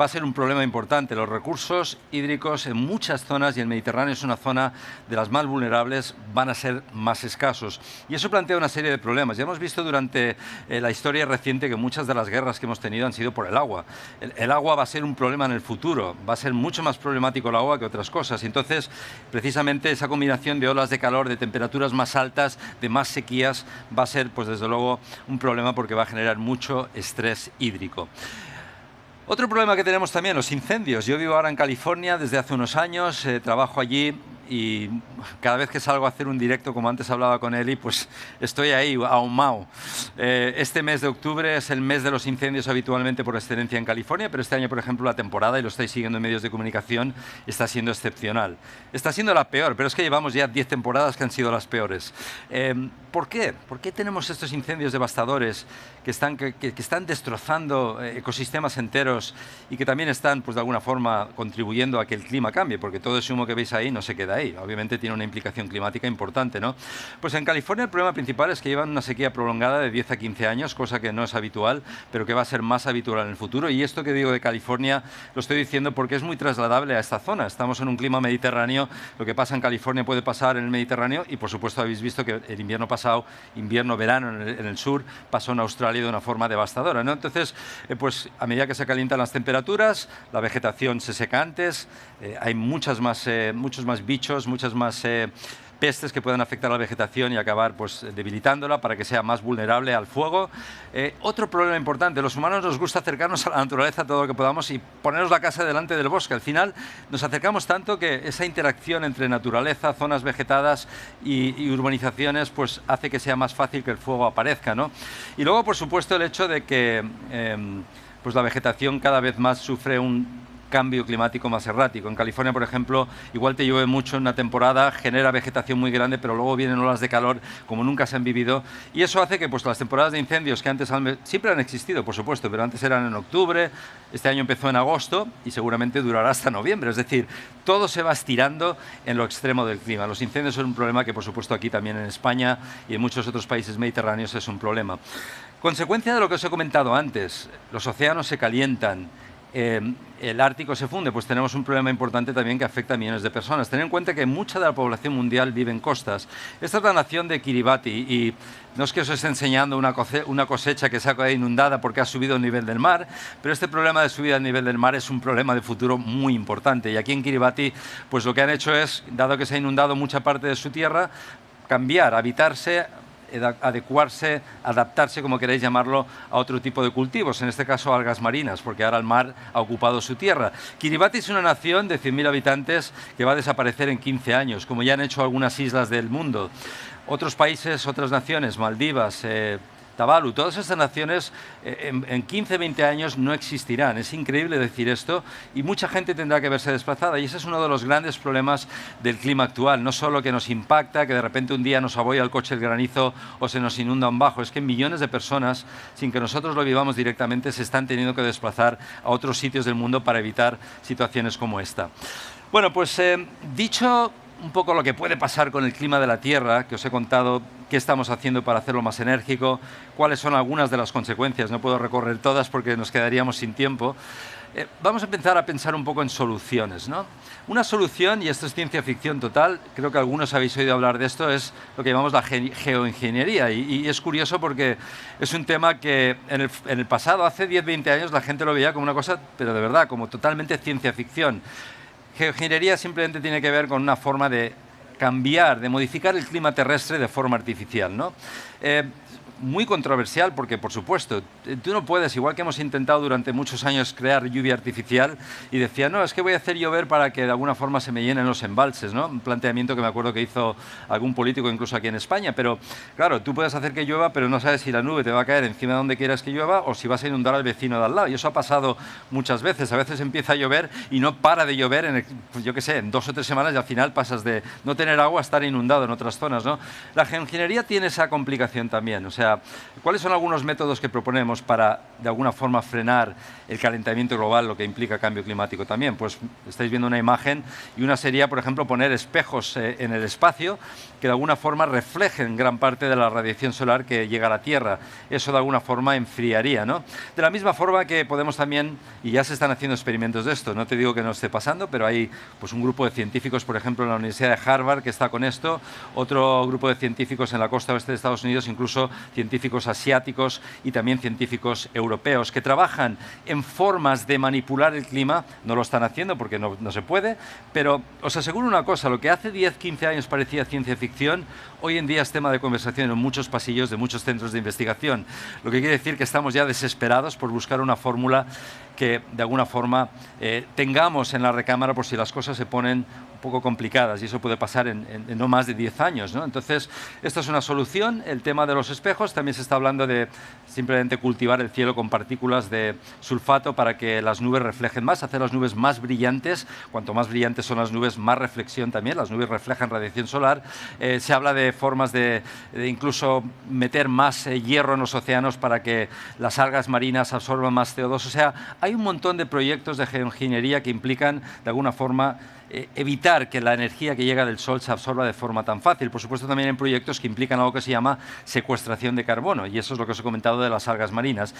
va a ser un problema importante. Los recursos hídricos en muchas zonas, y el Mediterráneo es una zona de las más vulnerables, van a ser más escasos. Y eso plantea una serie de problemas. Ya hemos visto durante la historia reciente que muchas de las guerras que hemos tenido han sido por el agua. El agua va a ser un problema en el futuro, va a ser mucho más problemático el agua que otras cosas. Y entonces, precisamente esa combinación de olas de calor, de temperaturas más altas, de más sequías, va a ser, pues desde luego, un problema porque va a generar mucho estrés hídrico. Otro problema que tenemos también, los incendios. Yo vivo ahora en California desde hace unos años, trabajo allí y cada vez que salgo a hacer un directo, como antes hablaba con Eli, pues estoy ahí, ahumado. Este mes de octubre es el mes de los incendios habitualmente por excelencia en California, pero este año, por ejemplo, la temporada, y lo estáis siguiendo en medios de comunicación, está siendo excepcional. Está siendo la peor, pero es que llevamos ya 10 temporadas que han sido las peores. ¿Por qué? ¿Por qué tenemos estos incendios devastadores que están destrozando ecosistemas enteros y que también están, pues de alguna forma, contribuyendo a que el clima cambie? Porque todo ese humo que veis ahí no se queda ahí. Obviamente tiene una implicación climática importante, ¿no? Pues en California el problema principal es que llevan una sequía prolongada de 10 a 15 años, cosa que no es habitual, pero que va a ser más habitual en el futuro. Y esto que digo de California lo estoy diciendo porque es muy trasladable a esta zona. Estamos en un clima mediterráneo, lo que pasa en California puede pasar en el Mediterráneo y, por supuesto, habéis visto que el invierno pasado, verano en el sur, pasó en Australia de una forma devastadora, ¿no? Entonces, pues a medida que se calientan las temperaturas, la vegetación se seca antes, hay muchos más bichos, muchas más pestes que pueden afectar a la vegetación y acabar pues debilitándola para que sea más vulnerable al fuego. Otro problema importante, los humanos nos gusta acercarnos a la naturaleza todo lo que podamos y ponernos la casa delante del bosque. Al final nos acercamos tanto que esa interacción entre naturaleza, zonas vegetadas y urbanizaciones pues hace que sea más fácil que el fuego aparezca, ¿no? Y luego, por supuesto, el hecho de que pues la vegetación cada vez más sufre un cambio climático más errático. En California, por ejemplo, igual te llueve mucho en una temporada, genera vegetación muy grande, pero luego vienen olas de calor como nunca se han vivido, y eso hace que pues las temporadas de incendios que antes siempre han existido, por supuesto, pero antes eran en octubre, este año empezó en agosto y seguramente durará hasta noviembre. Es decir, todo se va estirando en lo extremo del clima. Los incendios son un problema que, por supuesto, aquí también en España y en muchos otros países mediterráneos es un problema. Consecuencia de lo que os he comentado antes, los océanos se calientan, el Ártico se funde, pues tenemos un problema importante también que afecta a millones de personas. Tened en cuenta que mucha de la población mundial vive en costas. Esta es la nación de Kiribati y no es que os esté enseñando una cosecha que se ha quedado inundada porque ha subido el nivel del mar, pero este problema de subida del nivel del mar es un problema de futuro muy importante. Y aquí en Kiribati, pues lo que han hecho es, dado que se ha inundado mucha parte de su tierra, cambiar, habitarse adecuarse, adaptarse, como queráis llamarlo, a otro tipo de cultivos, en este caso algas marinas, porque ahora el mar ha ocupado su tierra. Kiribati es una nación de 100.000 habitantes que va a desaparecer en 15 años, como ya han hecho algunas islas del mundo. Otros países, otras naciones, Maldivas, Tuvalu, todas estas naciones en 15, 20 años no existirán. Es increíble decir esto y mucha gente tendrá que verse desplazada y ese es uno de los grandes problemas del clima actual. No solo que nos impacta, que de repente un día nos abolla el coche el granizo o se nos inunda un bajo, es que millones de personas, sin que nosotros lo vivamos directamente, se están teniendo que desplazar a otros sitios del mundo para evitar situaciones como esta. Bueno, pues dicho un poco lo que puede pasar con el clima de la Tierra, que os he contado qué estamos haciendo para hacerlo más enérgico, cuáles son algunas de las consecuencias, no puedo recorrer todas porque nos quedaríamos sin tiempo. Vamos a empezar a pensar un poco en soluciones, ¿no? Una solución, y esto es ciencia ficción total, creo que algunos habéis oído hablar de esto, es lo que llamamos la geoingeniería. Y es curioso porque es un tema que en el pasado, hace 10, 20 años, la gente lo veía como una cosa, pero de verdad, como totalmente ciencia ficción. Geoingeniería simplemente tiene que ver con una forma de cambiar, de modificar el clima terrestre de forma artificial, ¿no? Muy controversial porque, por supuesto, tú no puedes, igual que hemos intentado durante muchos años crear lluvia artificial y decía, no, es que voy a hacer llover para que de alguna forma se me llenen los embalses, ¿no? Un planteamiento que me acuerdo que hizo algún político incluso aquí en España, pero claro, tú puedes hacer que llueva, pero no sabes si la nube te va a caer encima de donde quieras que llueva o si vas a inundar al vecino de al lado. Y eso ha pasado muchas veces. A veces empieza a llover y no para de llover, pues yo qué sé, en 2 o 3 semanas y al final pasas de no tener agua a estar inundado en otras zonas, ¿no? La geoingeniería tiene esa complicación también, o sea, ¿cuáles son algunos métodos que proponemos para, de alguna forma, frenar el calentamiento global, lo que implica cambio climático también? Pues estáis viendo una imagen y una sería, por ejemplo, poner espejos en el espacio que de alguna forma reflejen gran parte de la radiación solar que llega a la Tierra. Eso de alguna forma enfriaría, ¿no? De la misma forma que podemos también, y ya se están haciendo experimentos de esto, no te digo que no esté pasando, pero hay pues, un grupo de científicos, por ejemplo, en la Universidad de Harvard que está con esto, otro grupo de científicos en la costa oeste de Estados Unidos, incluso científicos asiáticos y también científicos europeos que trabajan en formas de manipular el clima. No lo están haciendo porque no se puede, pero os aseguro una cosa, lo que hace 10, 15 años parecía ciencia ficción, hoy en día es tema de conversación en muchos pasillos de muchos centros de investigación. Lo que quiere decir que estamos ya desesperados por buscar una fórmula que de alguna forma tengamos en la recámara por si las cosas se ponen un poco complicadas y eso puede pasar en no más de 10 años, ¿no? Entonces, esta es una solución. El tema de los espejos, también se está hablando de simplemente cultivar el cielo con partículas de sulfato para que las nubes reflejen más, hacer las nubes más brillantes. Cuanto más brillantes son las nubes, más reflexión también. Las nubes reflejan radiación solar. Se habla de formas de incluso meter más hierro en los océanos para que las algas marinas absorban más CO2. O sea, hay un montón de proyectos de geoingeniería que implican, de alguna forma, evitar que la energía que llega del sol se absorba de forma tan fácil. Por supuesto, también hay proyectos que implican algo que se llama secuestración de carbono, y eso es lo que os he comentado de las algas marinas.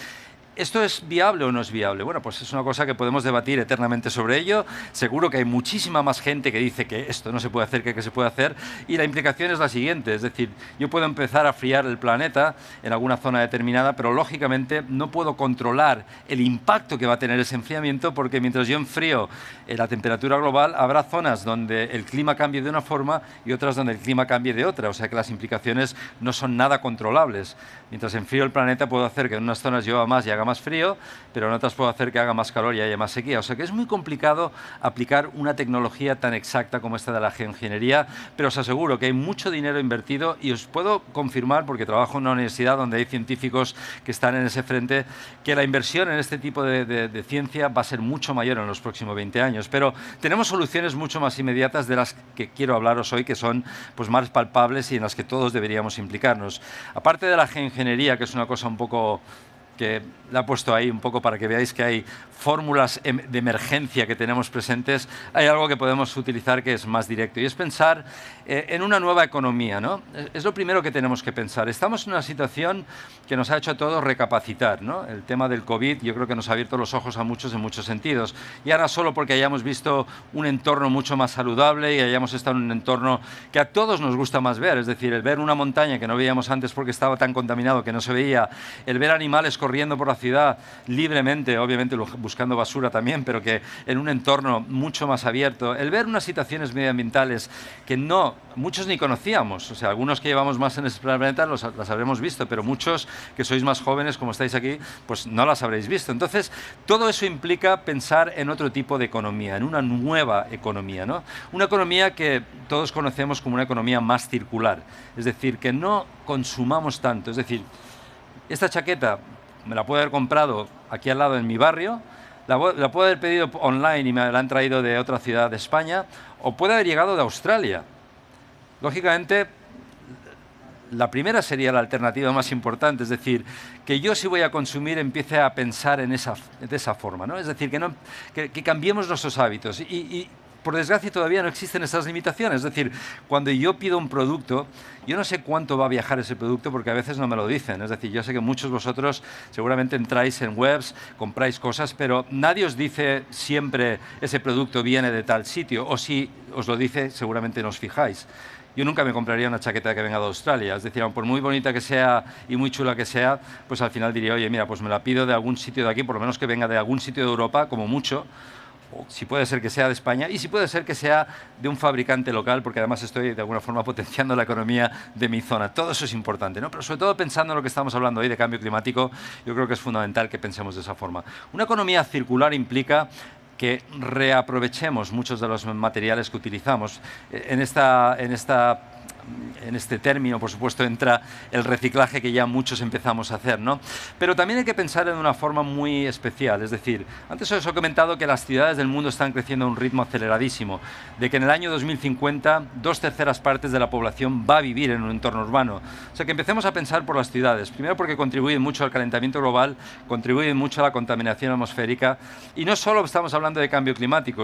¿Esto es viable o no es viable? Bueno, pues es una cosa que podemos debatir eternamente sobre ello. Seguro que hay muchísima más gente que dice que esto no se puede hacer que se puede hacer. Y la implicación es la siguiente. Es decir, yo puedo empezar a friar el planeta en alguna zona determinada, pero lógicamente no puedo controlar el impacto que va a tener ese enfriamiento porque mientras yo enfrío la temperatura global, habrá zonas donde el clima cambie de una forma y otras donde el clima cambie de otra. O sea que las implicaciones no son nada controlables. Mientras enfrío el planeta puedo hacer que en unas zonas llueva más y haga más frío, pero en otras puedo hacer que haga más calor y haya más sequía. O sea que es muy complicado aplicar una tecnología tan exacta como esta de la geoingeniería, pero os aseguro que hay mucho dinero invertido y os puedo confirmar, porque trabajo en una universidad donde hay científicos que están en ese frente, que la inversión en este tipo de ciencia va a ser mucho mayor en los próximos 20 años. Pero tenemos soluciones mucho más inmediatas de las que quiero hablaros hoy, que son pues, más palpables y en las que todos deberíamos implicarnos. Aparte de la geoingeniería, que es una cosa un poco que la he puesto ahí un poco para que veáis que hay fórmulas de emergencia que tenemos presentes, hay algo que podemos utilizar que es más directo y es pensar en una nueva economía, ¿no? Es lo primero que tenemos que pensar. Estamos en una situación que nos ha hecho a todos recapacitar, ¿no? El tema del COVID yo creo que nos ha abierto los ojos a muchos en muchos sentidos. Y ahora solo porque hayamos visto un entorno mucho más saludable y hayamos estado en un entorno que a todos nos gusta más ver, es decir, el ver una montaña que no veíamos antes porque estaba tan contaminado que no se veía, el ver animales corriendo corriendo por la ciudad libremente, obviamente buscando basura también, pero que en un entorno mucho más abierto, el ver unas situaciones medioambientales que muchos ni conocíamos, o sea, algunos que llevamos más en este planeta las habremos visto, pero muchos que sois más jóvenes, como estáis aquí, pues no las habréis visto. Entonces, todo eso implica pensar en otro tipo de economía, en una nueva economía, ¿no? Una economía que todos conocemos como una economía más circular, es decir, que no consumamos tanto, es decir, esta chaqueta me la puedo haber comprado aquí al lado en mi barrio, la puedo haber pedido online y me la han traído de otra ciudad de España, o puede haber llegado de Australia. Lógicamente, la primera sería la alternativa más importante, es decir, que yo si voy a consumir empiece a pensar de esa forma, ¿no? Es decir, que cambiemos nuestros hábitos y por desgracia todavía no existen esas limitaciones, es decir, cuando yo pido un producto, yo no sé cuánto va a viajar ese producto porque a veces no me lo dicen, es decir, yo sé que muchos de vosotros seguramente entráis en webs, compráis cosas, pero nadie os dice siempre ese producto viene de tal sitio, o si os lo dice seguramente no os fijáis. Yo nunca me compraría una chaqueta que venga de Australia, es decir, por muy bonita que sea y muy chula que sea, pues al final diría, oye, mira, pues me la pido de algún sitio de aquí, por lo menos que venga de algún sitio de Europa, como mucho, o si puede ser que sea de España, y si puede ser que sea de un fabricante local, porque además estoy de alguna forma potenciando la economía de mi zona. Todo eso es importante, ¿no? Pero sobre todo pensando en lo que estamos hablando hoy de cambio climático, yo creo que es fundamental que pensemos de esa forma. Una economía circular implica que reaprovechemos muchos de los materiales que utilizamos. En este término, por supuesto, entra el reciclaje que ya muchos empezamos a hacer, ¿no? Pero también hay que pensar en una forma muy especial, es decir, antes os he comentado que las ciudades del mundo están creciendo a un ritmo aceleradísimo, de que en el año 2050 2/3 partes de la población va a vivir en un entorno urbano. O sea, que empecemos a pensar por las ciudades, primero porque contribuyen mucho al calentamiento global, contribuyen mucho a la contaminación atmosférica, y no solo estamos hablando de cambio climático,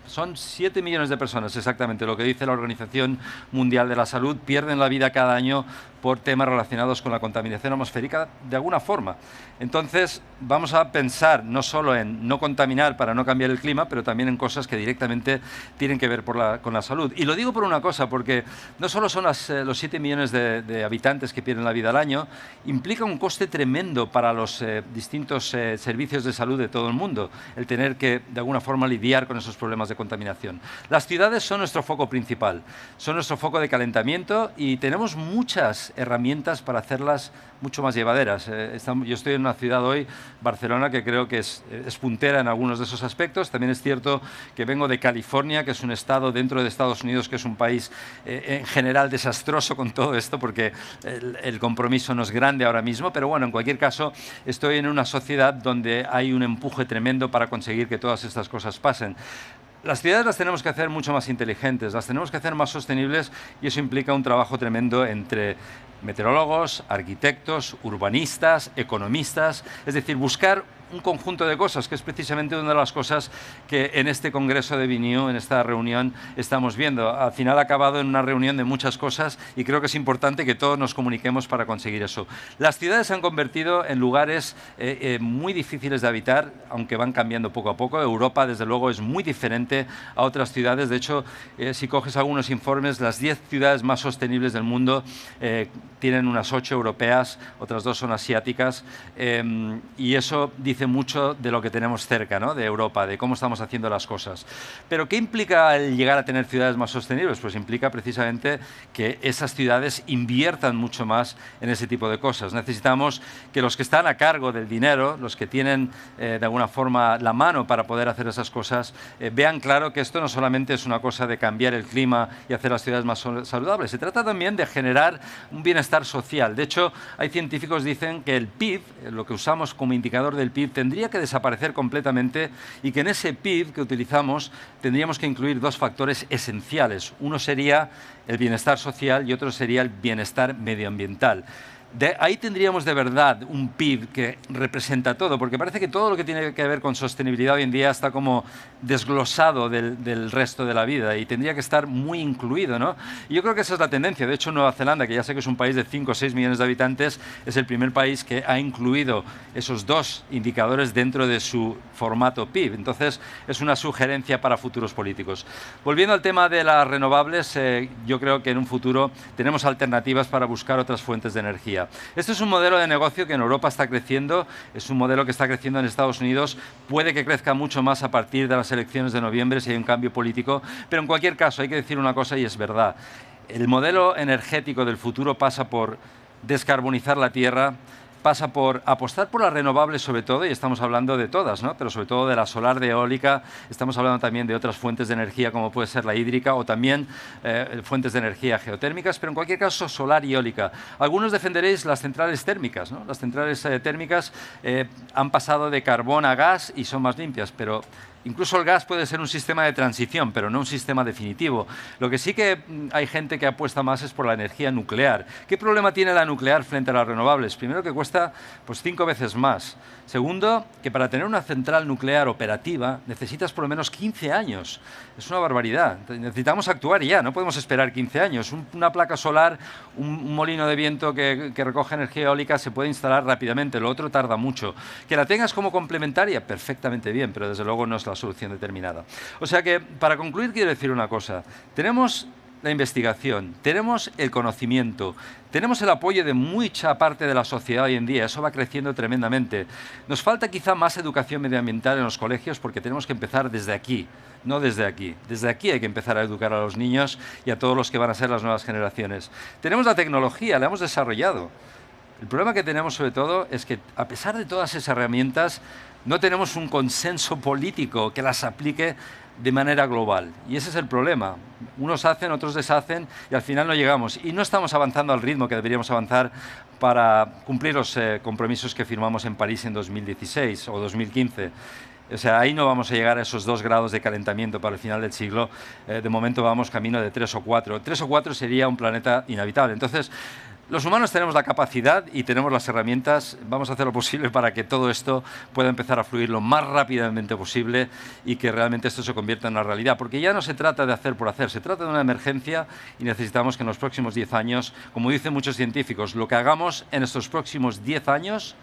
son 7 millones de personas, exactamente lo que dice la Organización Mundial de la Salud, pierden la vida cada año por temas relacionados con la contaminación atmosférica de alguna forma. Entonces, vamos a pensar no solo en no contaminar para no cambiar el clima, pero también en cosas que directamente tienen que ver con la salud. Y lo digo por una cosa, porque no solo son los 7 millones de habitantes que pierden la vida al año, implica un coste tremendo para los distintos servicios de salud de todo el mundo, el tener que, de alguna forma, lidiar con esos problemas de contaminación. Las ciudades son nuestro foco principal, son nuestro foco de calentamiento y tenemos muchas herramientas para hacerlas mucho más llevaderas. Yo estoy en una ciudad hoy, Barcelona, que creo que es puntera en algunos de esos aspectos. También es cierto que vengo de California, que es un estado dentro de Estados Unidos, que es un país en general desastroso con todo esto, porque el compromiso no es grande ahora mismo, pero bueno, en cualquier caso, estoy en una sociedad donde hay un empuje tremendo para conseguir que todas estas cosas pasen. Las ciudades las tenemos que hacer mucho más inteligentes, las tenemos que hacer más sostenibles y eso implica un trabajo tremendo entre meteorólogos, arquitectos, urbanistas, economistas, es decir, buscar un conjunto de cosas, que es precisamente una de las cosas que en este congreso de Biniu, en esta reunión, estamos viendo. Al final ha acabado en una reunión de muchas cosas y creo que es importante que todos nos comuniquemos para conseguir eso. Las ciudades se han convertido en lugares muy difíciles de habitar, aunque van cambiando poco a poco. Europa, desde luego, es muy diferente a otras ciudades. De hecho, si coges algunos informes, las 10 ciudades más sostenibles del mundo tienen unas 8 europeas, otras 2 son asiáticas, y eso dice mucho de lo que tenemos cerca, ¿no?, de Europa, de cómo estamos haciendo las cosas. Pero ¿qué implica el llegar a tener ciudades más sostenibles? Pues implica precisamente que esas ciudades inviertan mucho más en ese tipo de cosas. Necesitamos que los que están a cargo del dinero, los que tienen de alguna forma la mano para poder hacer esas cosas, vean claro que esto no solamente es una cosa de cambiar el clima y hacer las ciudades más saludables, se trata también de generar un bienestar social. De hecho, hay científicos que dicen que el PIB, lo que usamos como indicador del PIB, tendría que desaparecer completamente y que en ese PIB que utilizamos tendríamos que incluir 2 factores esenciales. Uno sería el bienestar social y otro sería el bienestar medioambiental. De ahí tendríamos de verdad un PIB que representa todo, porque parece que todo lo que tiene que ver con sostenibilidad hoy en día está como desglosado del resto de la vida y tendría que estar muy incluido, ¿no? Y yo creo que esa es la tendencia. De hecho, Nueva Zelanda, que ya sé que es un país de 5 o 6 millones de habitantes, es el primer país que ha incluido esos 2 indicadores dentro de su formato PIB. Entonces, es una sugerencia para futuros políticos. Volviendo al tema de las renovables, yo creo que en un futuro tenemos alternativas para buscar otras fuentes de energía. energía. Este es un modelo de negocio que en Europa está creciendo, es un modelo que está creciendo en Estados Unidos, puede que crezca mucho más a partir de las elecciones de noviembre si hay un cambio político, pero en cualquier caso hay que decir una cosa y es verdad. El modelo energético del futuro pasa por descarbonizar la tierra, pasa por apostar por las renovables sobre todo, y estamos hablando de todas, ¿no? Pero sobre todo de la solar, de eólica, estamos hablando también de otras fuentes de energía como puede ser la hídrica o también fuentes de energía geotérmicas, pero en cualquier caso solar y eólica. Algunos defenderéis las centrales térmicas, ¿no? Las centrales térmicas han pasado de carbón a gas y son más limpias, pero incluso el gas puede ser un sistema de transición, pero no un sistema definitivo. Lo que sí que hay gente que apuesta más es por la energía nuclear. ¿Qué problema tiene la nuclear frente a las renovables? Primero, que cuesta pues 5 veces más. Segundo, que para tener una central nuclear operativa necesitas por lo menos 15 años. Es una barbaridad. Necesitamos actuar ya, no podemos esperar 15 años. Una placa solar, un molino de viento que recoge energía eólica se puede instalar rápidamente, lo otro tarda mucho. Que la tengas como complementaria, perfectamente bien, pero desde luego no es la solución determinada. O sea que, para concluir, quiero decir una cosa. Tenemos la investigación, tenemos el conocimiento, tenemos el apoyo de mucha parte de la sociedad hoy en día, eso va creciendo tremendamente. Nos falta quizá más educación medioambiental en los colegios porque tenemos que empezar desde aquí, no desde aquí. Desde aquí hay que empezar a educar a los niños y a todos los que van a ser las nuevas generaciones. Tenemos la tecnología, la hemos desarrollado. El problema que tenemos sobre todo es que, a pesar de todas esas herramientas, no tenemos un consenso político que las aplique de manera global. Y ese es el problema. Unos hacen, otros deshacen y al final no llegamos. Y no estamos avanzando al ritmo que deberíamos avanzar para cumplir los compromisos que firmamos en París en 2016 o 2015. O sea, ahí no vamos a llegar a esos 2 grados de calentamiento para el final del siglo. De momento vamos camino de 3 o 4. 3 o 4 sería un planeta inhabitable. Entonces, los humanos tenemos la capacidad y tenemos las herramientas. Vamos a hacer lo posible para que todo esto pueda empezar a fluir lo más rápidamente posible y que realmente esto se convierta en una realidad. Porque ya no se trata de hacer por hacer, se trata de una emergencia y necesitamos que en los próximos 10 años, como dicen muchos científicos, lo que hagamos en estos próximos 10 años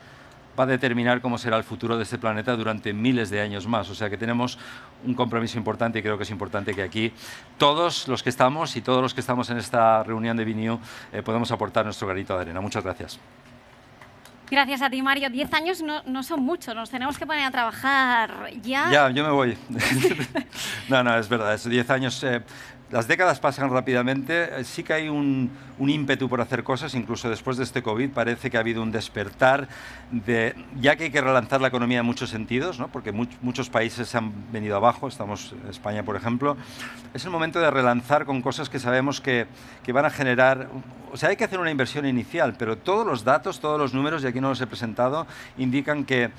va a determinar cómo será el futuro de este planeta durante miles de años más. O sea que tenemos un compromiso importante y creo que es importante que aquí todos los que estamos y todos los que estamos en esta reunión de BNew podemos aportar nuestro granito de arena. Muchas gracias. Gracias a ti, Mario. 10 años no son muchos, nos tenemos que poner a trabajar ya. Ya, yo me voy. No, es verdad, es 10 años... Las décadas pasan rápidamente, sí que hay un ímpetu por hacer cosas, incluso después de este COVID parece que ha habido un despertar, ya que hay que relanzar la economía en muchos sentidos, ¿no? Porque muchos países se han venido abajo, estamos en España por ejemplo, es el momento de relanzar con cosas que sabemos que van a generar, o sea, hay que hacer una inversión inicial, pero todos los datos, todos los números, y aquí no los he presentado, indican que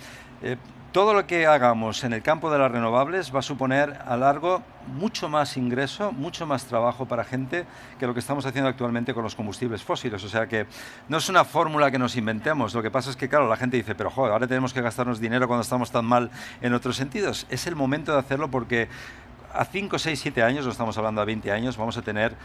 todo lo que hagamos en el campo de las renovables va a suponer a largo mucho más ingreso, mucho más trabajo para gente que lo que estamos haciendo actualmente con los combustibles fósiles. O sea que no es una fórmula que nos inventemos. Lo que pasa es que, claro, la gente dice, pero joder, ahora tenemos que gastarnos dinero cuando estamos tan mal en otros sentidos. Es el momento de hacerlo porque a 5, 6, 7 años, no estamos hablando a 20 años, vamos a tener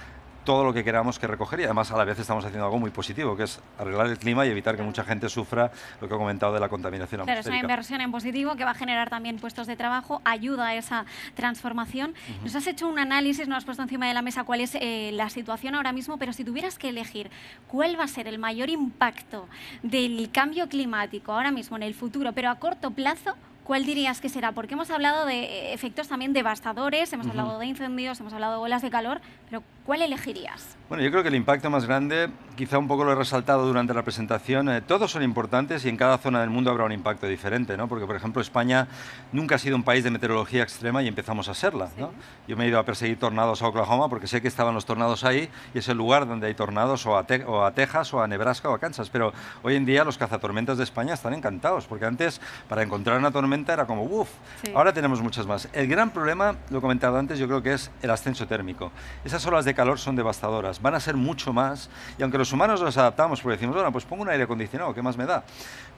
todo lo que queramos que recoger y además a la vez estamos haciendo algo muy positivo, que es arreglar el clima y evitar que mucha gente sufra lo que he comentado de la contaminación atmosférica. Claro, es una inversión en positivo que va a generar también puestos de trabajo, ayuda a esa transformación. Nos has hecho un análisis, nos has puesto encima de la mesa cuál es la situación ahora mismo, pero si tuvieras que elegir cuál va a ser el mayor impacto del cambio climático ahora mismo en el futuro, pero a corto plazo, ¿cuál dirías que será? Porque hemos hablado de efectos también devastadores, hemos hablado de incendios, hemos hablado de olas de calor, pero ¿cuál elegirías? Bueno, yo creo que el impacto más grande, quizá un poco lo he resaltado durante la presentación, todos son importantes y en cada zona del mundo habrá un impacto diferente, ¿no? Porque, por ejemplo, España nunca ha sido un país de meteorología extrema y empezamos a serla, ¿no? Yo me he ido a perseguir tornados a Oklahoma porque sé que estaban los tornados ahí y es el lugar donde hay tornados o a Texas o a Nebraska o a Kansas, pero hoy en día los cazatormentas de España están encantados porque antes para encontrar una tormenta era como uff, ahora tenemos muchas más. El gran problema, lo he comentado antes, yo creo que es el ascenso térmico. Esas olas de calor son devastadoras, van a ser mucho más y aunque los humanos nos adaptamos porque decimos, bueno, pues pongo un aire acondicionado, ¿qué más me da?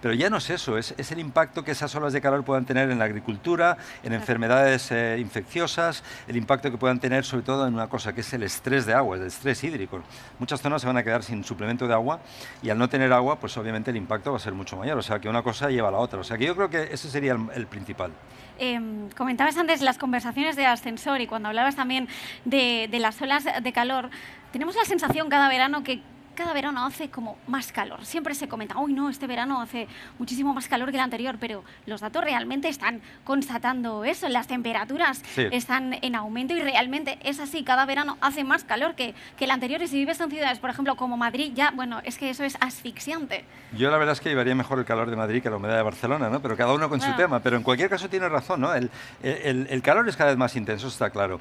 Pero ya no es eso, es el impacto que esas olas de calor puedan tener en la agricultura, en enfermedades infecciosas, el impacto que puedan tener sobre todo en una cosa que es el estrés de agua, el estrés hídrico. Muchas zonas se van a quedar sin suplemento de agua y al no tener agua, pues obviamente el impacto va a ser mucho mayor, o sea que una cosa lleva a la otra, o sea que yo creo que ese sería el principal. Comentabas antes las conversaciones de ascensor y cuando hablabas también de las olas de calor, tenemos la sensación cada verano que cada verano hace como más calor. Siempre se comenta, uy, no, este verano hace muchísimo más calor que el anterior, pero los datos realmente están constatando eso. Las temperaturas están en aumento y realmente es así. Cada verano hace más calor que el anterior. Y si vives en ciudades, por ejemplo, como Madrid, ya, bueno, es que eso es asfixiante. Yo la verdad es que llevaría mejor el calor de Madrid que la humedad de Barcelona, ¿no? Pero cada uno con su tema. Pero en cualquier caso tiene razón, ¿no? El calor es cada vez más intenso, está claro.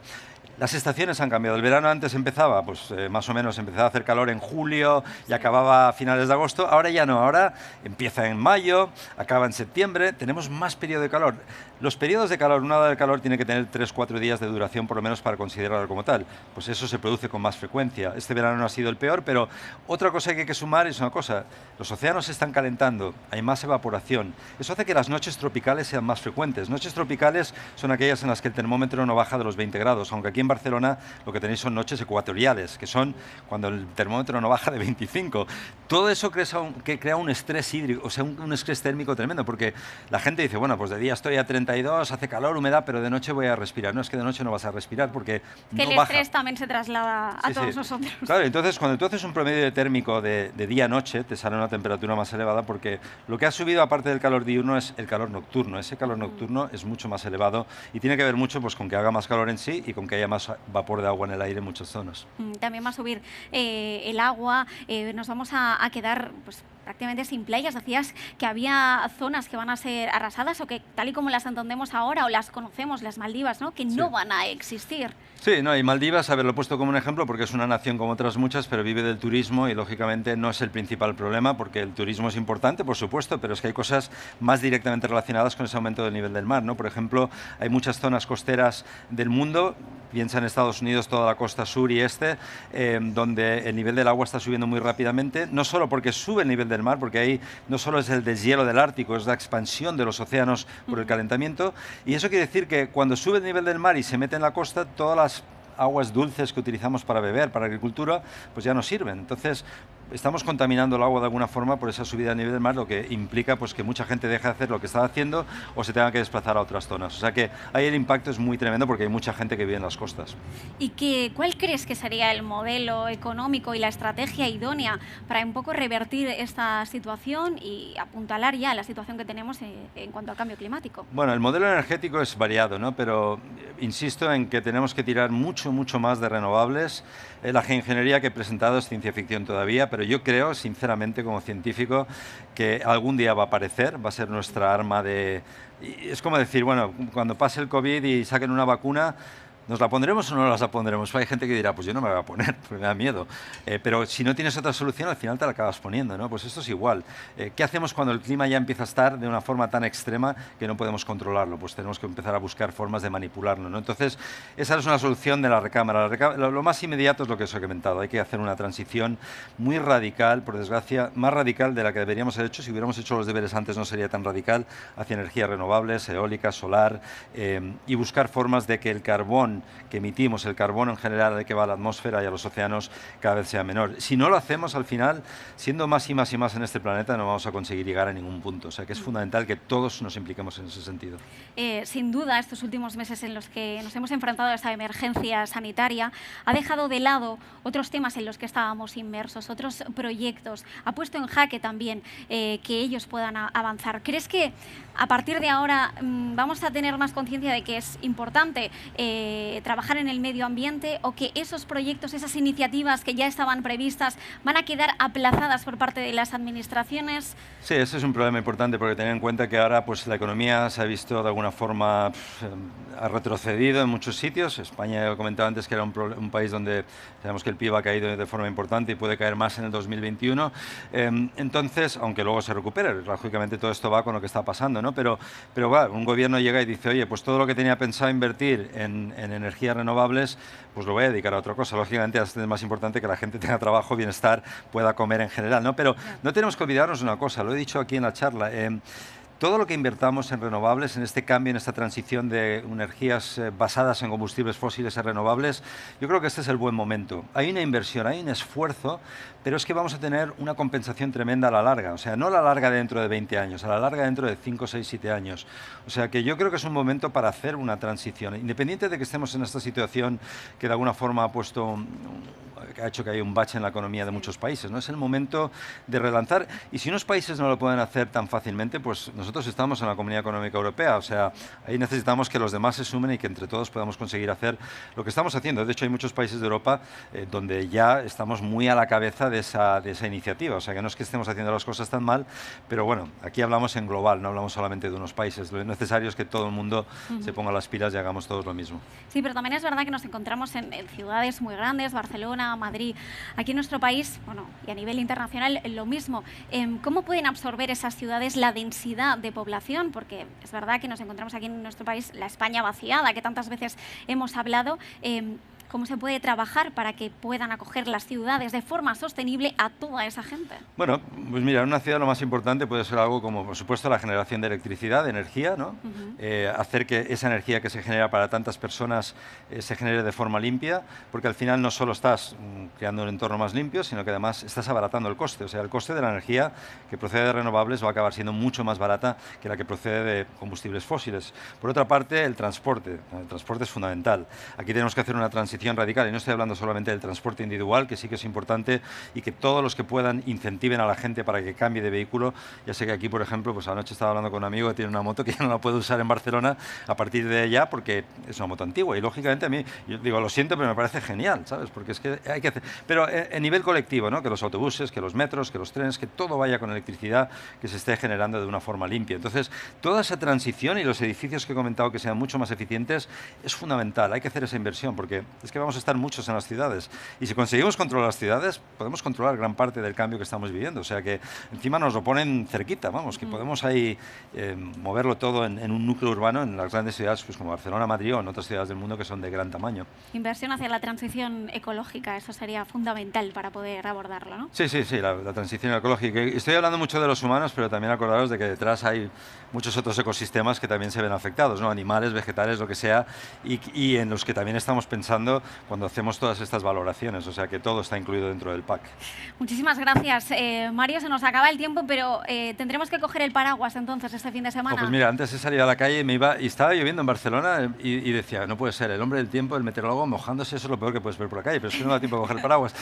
Las estaciones han cambiado. El verano antes empezaba, pues más o menos empezaba a hacer calor en julio y acababa a finales de agosto. Ahora ya no, ahora empieza en mayo, acaba en septiembre. Tenemos más periodo de calor. Los periodos de calor, una ola de calor tiene que tener 3-4 días de duración por lo menos para considerarlo como tal. Pues eso se produce con más frecuencia. Este verano no ha sido el peor, pero otra cosa que hay que sumar es una cosa. Los océanos se están calentando, hay más evaporación. Eso hace que las noches tropicales sean más frecuentes. Noches tropicales son aquellas en las que el termómetro no baja de los 20 grados, aunque aquí en Barcelona lo que tenéis son noches ecuatoriales, que son cuando el termómetro no baja de 25. Todo eso crea un estrés hídrico, o sea, un estrés térmico tremendo, porque la gente dice, bueno, pues de día estoy a 32, hace calor, humedad, pero de noche voy a respirar. No, es que de noche no vas a respirar porque no baja. El estrés también se traslada a todos nosotros. Claro, entonces cuando tú haces un promedio térmico de día-noche, te sale una temperatura más elevada, porque lo que ha subido aparte del calor diurno es el calor nocturno. Ese calor nocturno es mucho más elevado y tiene que ver mucho pues, con que haga más calor en sí y con que haya más vapor de agua en el aire en muchas zonas. También va a subir el agua, nos vamos a quedar pues, prácticamente sin playas. Decías que había zonas que van a ser arrasadas o que tal y como las entendemos ahora o las conocemos, las Maldivas, ¿no? Que no van a existir. Sí, no, y Maldivas, lo he puesto como un ejemplo porque es una nación como otras muchas, pero vive del turismo y lógicamente no es el principal problema porque el turismo es importante, por supuesto, pero es que hay cosas más directamente relacionadas con ese aumento del nivel del mar, ¿no? Por ejemplo, hay muchas zonas costeras del mundo, piensa en Estados Unidos, toda la costa sur y este, donde el nivel del agua está subiendo muy rápidamente, no solo porque sube el nivel del mar, porque ahí no solo es el deshielo del Ártico, es la expansión de los océanos por el calentamiento, y eso quiere decir que cuando sube el nivel del mar y se mete en la costa, todas las aguas dulces que utilizamos para beber, para agricultura, pues ya no sirven. Entonces, estamos contaminando el agua de alguna forma por esa subida a nivel del mar, lo que implica pues, que mucha gente deje de hacer lo que estaba haciendo o se tenga que desplazar a otras zonas. O sea que ahí el impacto es muy tremendo porque hay mucha gente que vive en las costas. ¿Y cuál crees que sería el modelo económico y la estrategia idónea para un poco revertir esta situación y apuntalar ya la situación que tenemos en cuanto al cambio climático? Bueno, el modelo energético es variado, ¿no? Pero insisto en que tenemos que tirar mucho más de renovables. La geoingeniería que he presentado es ciencia ficción todavía, pero yo creo, sinceramente, como científico, que algún día va a aparecer, va a ser nuestra arma de... Es como decir, bueno, cuando pase el COVID y saquen una vacuna, ¿nos la pondremos o no nos la pondremos? Hay gente que dirá, pues yo no me la voy a poner, porque me da miedo. Pero si no tienes otra solución, al final te la acabas poniendo, ¿no? Pues esto es igual. ¿Qué hacemos cuando el clima ya empieza a estar de una forma tan extrema que no podemos controlarlo? Pues tenemos que empezar a buscar formas de manipularlo, ¿no? Entonces, esa es una solución de la recámara. Lo más inmediato es lo que os he comentado. Hay que hacer una transición muy radical, por desgracia, más radical de la que deberíamos haber hecho. Si hubiéramos hecho los deberes antes no sería tan radical, hacia energías renovables, eólica, solar, y buscar formas de que el carbón que emitimos, el carbono en general de que va a la atmósfera y a los océanos, cada vez sea menor. Si no lo hacemos, al final, siendo más y más y más en este planeta, no vamos a conseguir llegar a ningún punto. O sea que es fundamental que todos nos impliquemos en ese sentido. Sin duda, estos últimos meses en los que nos hemos enfrentado a esta emergencia sanitaria, ha dejado de lado otros temas en los que estábamos inmersos, otros proyectos, ha puesto en jaque también que ellos puedan avanzar. ¿Crees que a partir de ahora vamos a tener más conciencia de que es importante trabajar en el medio ambiente o que esos proyectos, esas iniciativas que ya estaban previstas van a quedar aplazadas por parte de las administraciones? Sí, ese es un problema importante porque tener en cuenta que ahora pues, la economía se ha visto de alguna forma, ha retrocedido en muchos sitios. España, he comentado antes que era un país donde sabemos que el PIB ha caído de forma importante y puede caer más en el 2021. Entonces, aunque luego se recupere, lógicamente todo esto va con lo que está pasando, ¿no? Pero va, un gobierno llega y dice, oye, pues todo lo que tenía pensado invertir en energías renovables, pues lo voy a dedicar a otra cosa. Lógicamente es más importante que la gente tenga trabajo, bienestar, pueda comer en general, ¿no? Pero no tenemos que olvidarnos de una cosa, lo he dicho aquí en la charla, todo lo que invertamos en renovables, en este cambio, en esta transición de energías basadas en combustibles fósiles a renovables, yo creo que este es el buen momento. Hay una inversión, hay un esfuerzo, pero es que vamos a tener una compensación tremenda a la larga. O sea, no a la larga dentro de 20 años, a la larga dentro de 5, 6, 7 años. O sea, que yo creo que es un momento para hacer una transición. Independiente de que estemos en esta situación que de alguna forma ha puesto ha hecho que haya un bache en la economía de muchos países, ¿no? Es el momento de relanzar, y si unos países no lo pueden hacer tan fácilmente, pues nosotros estamos en la Comunidad Económica Europea, o sea, ahí necesitamos que los demás se sumen y que entre todos podamos conseguir hacer lo que estamos haciendo. De hecho, hay muchos países de Europa donde ya estamos muy a la cabeza de esa iniciativa, o sea, que no es que estemos haciendo las cosas tan mal, pero bueno, aquí hablamos en global, no hablamos solamente de unos países. Lo necesario es que todo el mundo se ponga las pilas y hagamos todos lo mismo. Sí, pero también es verdad que nos encontramos en ciudades muy grandes, Barcelona, Madrid. Aquí en nuestro país, bueno, y a nivel internacional, lo mismo. ¿Cómo pueden absorber esas ciudades la densidad de población? Porque es verdad que nos encontramos aquí en nuestro país la España vaciada, que tantas veces hemos hablado. ¿Cómo se puede trabajar para que puedan acoger las ciudades de forma sostenible a toda esa gente? Bueno, pues mira, en una ciudad lo más importante puede ser algo como, por supuesto, la generación de electricidad, de energía, ¿no? Hacer que esa energía que se genera para tantas personas se genere de forma limpia, porque al final no solo estás creando un entorno más limpio, sino que además estás abaratando el coste. O sea, el coste de la energía que procede de renovables va a acabar siendo mucho más barata que la que procede de combustibles fósiles. Por otra parte, el transporte. El transporte es fundamental. Aquí tenemos que hacer una transición radical, y no estoy hablando solamente del transporte individual, que sí que es importante, y que todos los que puedan incentiven a la gente para que cambie de vehículo. Ya sé que aquí, por ejemplo, pues anoche estaba hablando con un amigo que tiene una moto que ya no la puede usar en Barcelona a partir de ya, porque es una moto antigua, y lógicamente a mí, yo digo, lo siento, pero me parece genial, ¿sabes? Porque es que hay que hacer... Pero en nivel colectivo, ¿no? Que los autobuses, que los metros, que los trenes, que todo vaya con electricidad, que se esté generando de una forma limpia. Entonces, toda esa transición y los edificios que he comentado que sean mucho más eficientes es fundamental. Hay que hacer esa inversión, porque es que vamos a estar muchos en las ciudades, y si conseguimos controlar las ciudades podemos controlar gran parte del cambio que estamos viviendo, o sea que encima nos lo ponen cerquita, vamos, que podemos ahí moverlo todo en un núcleo urbano en las grandes ciudades, pues como Barcelona, Madrid, o en otras ciudades del mundo que son de gran tamaño. Inversión hacia la transición ecológica, eso sería fundamental para poder abordarlo, ¿no? Sí, la transición ecológica. Estoy hablando mucho de los humanos, pero también acordaros de que detrás hay muchos otros ecosistemas que también se ven afectados, ¿no? Animales, vegetales, lo que sea, y en los que también estamos pensando cuando hacemos todas estas valoraciones, o sea que todo está incluido dentro del pack. Muchísimas gracias, Mario, se nos acaba el tiempo, pero tendremos que coger el paraguas entonces este fin de semana. Pues mira, antes de salir a la calle me iba, y estaba lloviendo en Barcelona, y decía, no puede ser, el hombre del tiempo, el meteorólogo mojándose, eso es lo peor que puedes ver por la calle, pero es que no da tiempo de coger el paraguas.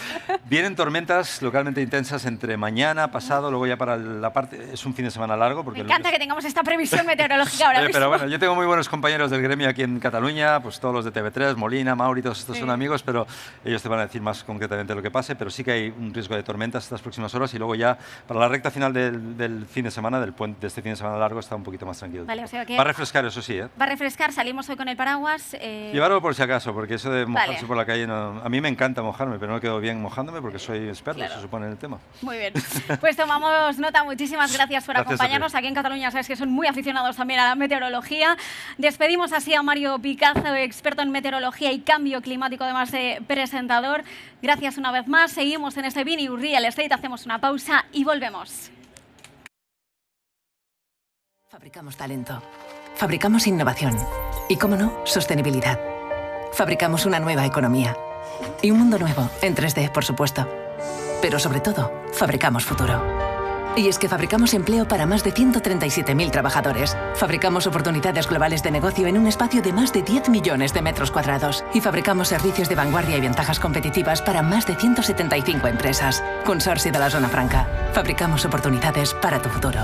Vienen tormentas localmente intensas entre mañana, pasado, luego ya para la parte, es un fin de semana largo. Porque me encanta que tengamos esta previsión meteorológica ahora mismo. Pero bueno, yo tengo muy buenos compañeros del gremio aquí en Cataluña, pues todos los de TV3, Molina, Mauri, todos estos son amigos, pero ellos te van a decir más concretamente lo que pase, pero sí que hay un riesgo de tormentas estas próximas horas, y luego ya para la recta final del fin de semana, de este fin de semana largo, está un poquito más tranquilo. Vale, o sea que va a refrescar, eso sí, ¿eh? Va a refrescar, salimos hoy con el paraguas. Llevarlo por si acaso, porque eso de mojarse por la calle, no, a mí me encanta mojarme, pero no quedo bien mojándome porque soy experto, se supone, en el tema. Muy bien, pues tomamos nota, muchísimas gracias por acompañarnos. Aquí en Cataluña sabes que son muy aficionados también a la meteorología. Despedimos así a Mario Picazo, experto en meteorología y cambio climático, además de presentador. Gracias una vez más. Seguimos en este Vineyard Real Estate, hacemos una pausa y volvemos. Fabricamos talento, fabricamos innovación y, cómo no, sostenibilidad. Fabricamos una nueva economía y un mundo nuevo, en 3D, por supuesto. Pero sobre todo, fabricamos futuro. Y es que fabricamos empleo para más de 137.000 trabajadores. Fabricamos oportunidades globales de negocio en un espacio de más de 10 millones de metros cuadrados. Y fabricamos servicios de vanguardia y ventajas competitivas para más de 175 empresas. Consorcio de la Zona Franca. Fabricamos oportunidades para tu futuro.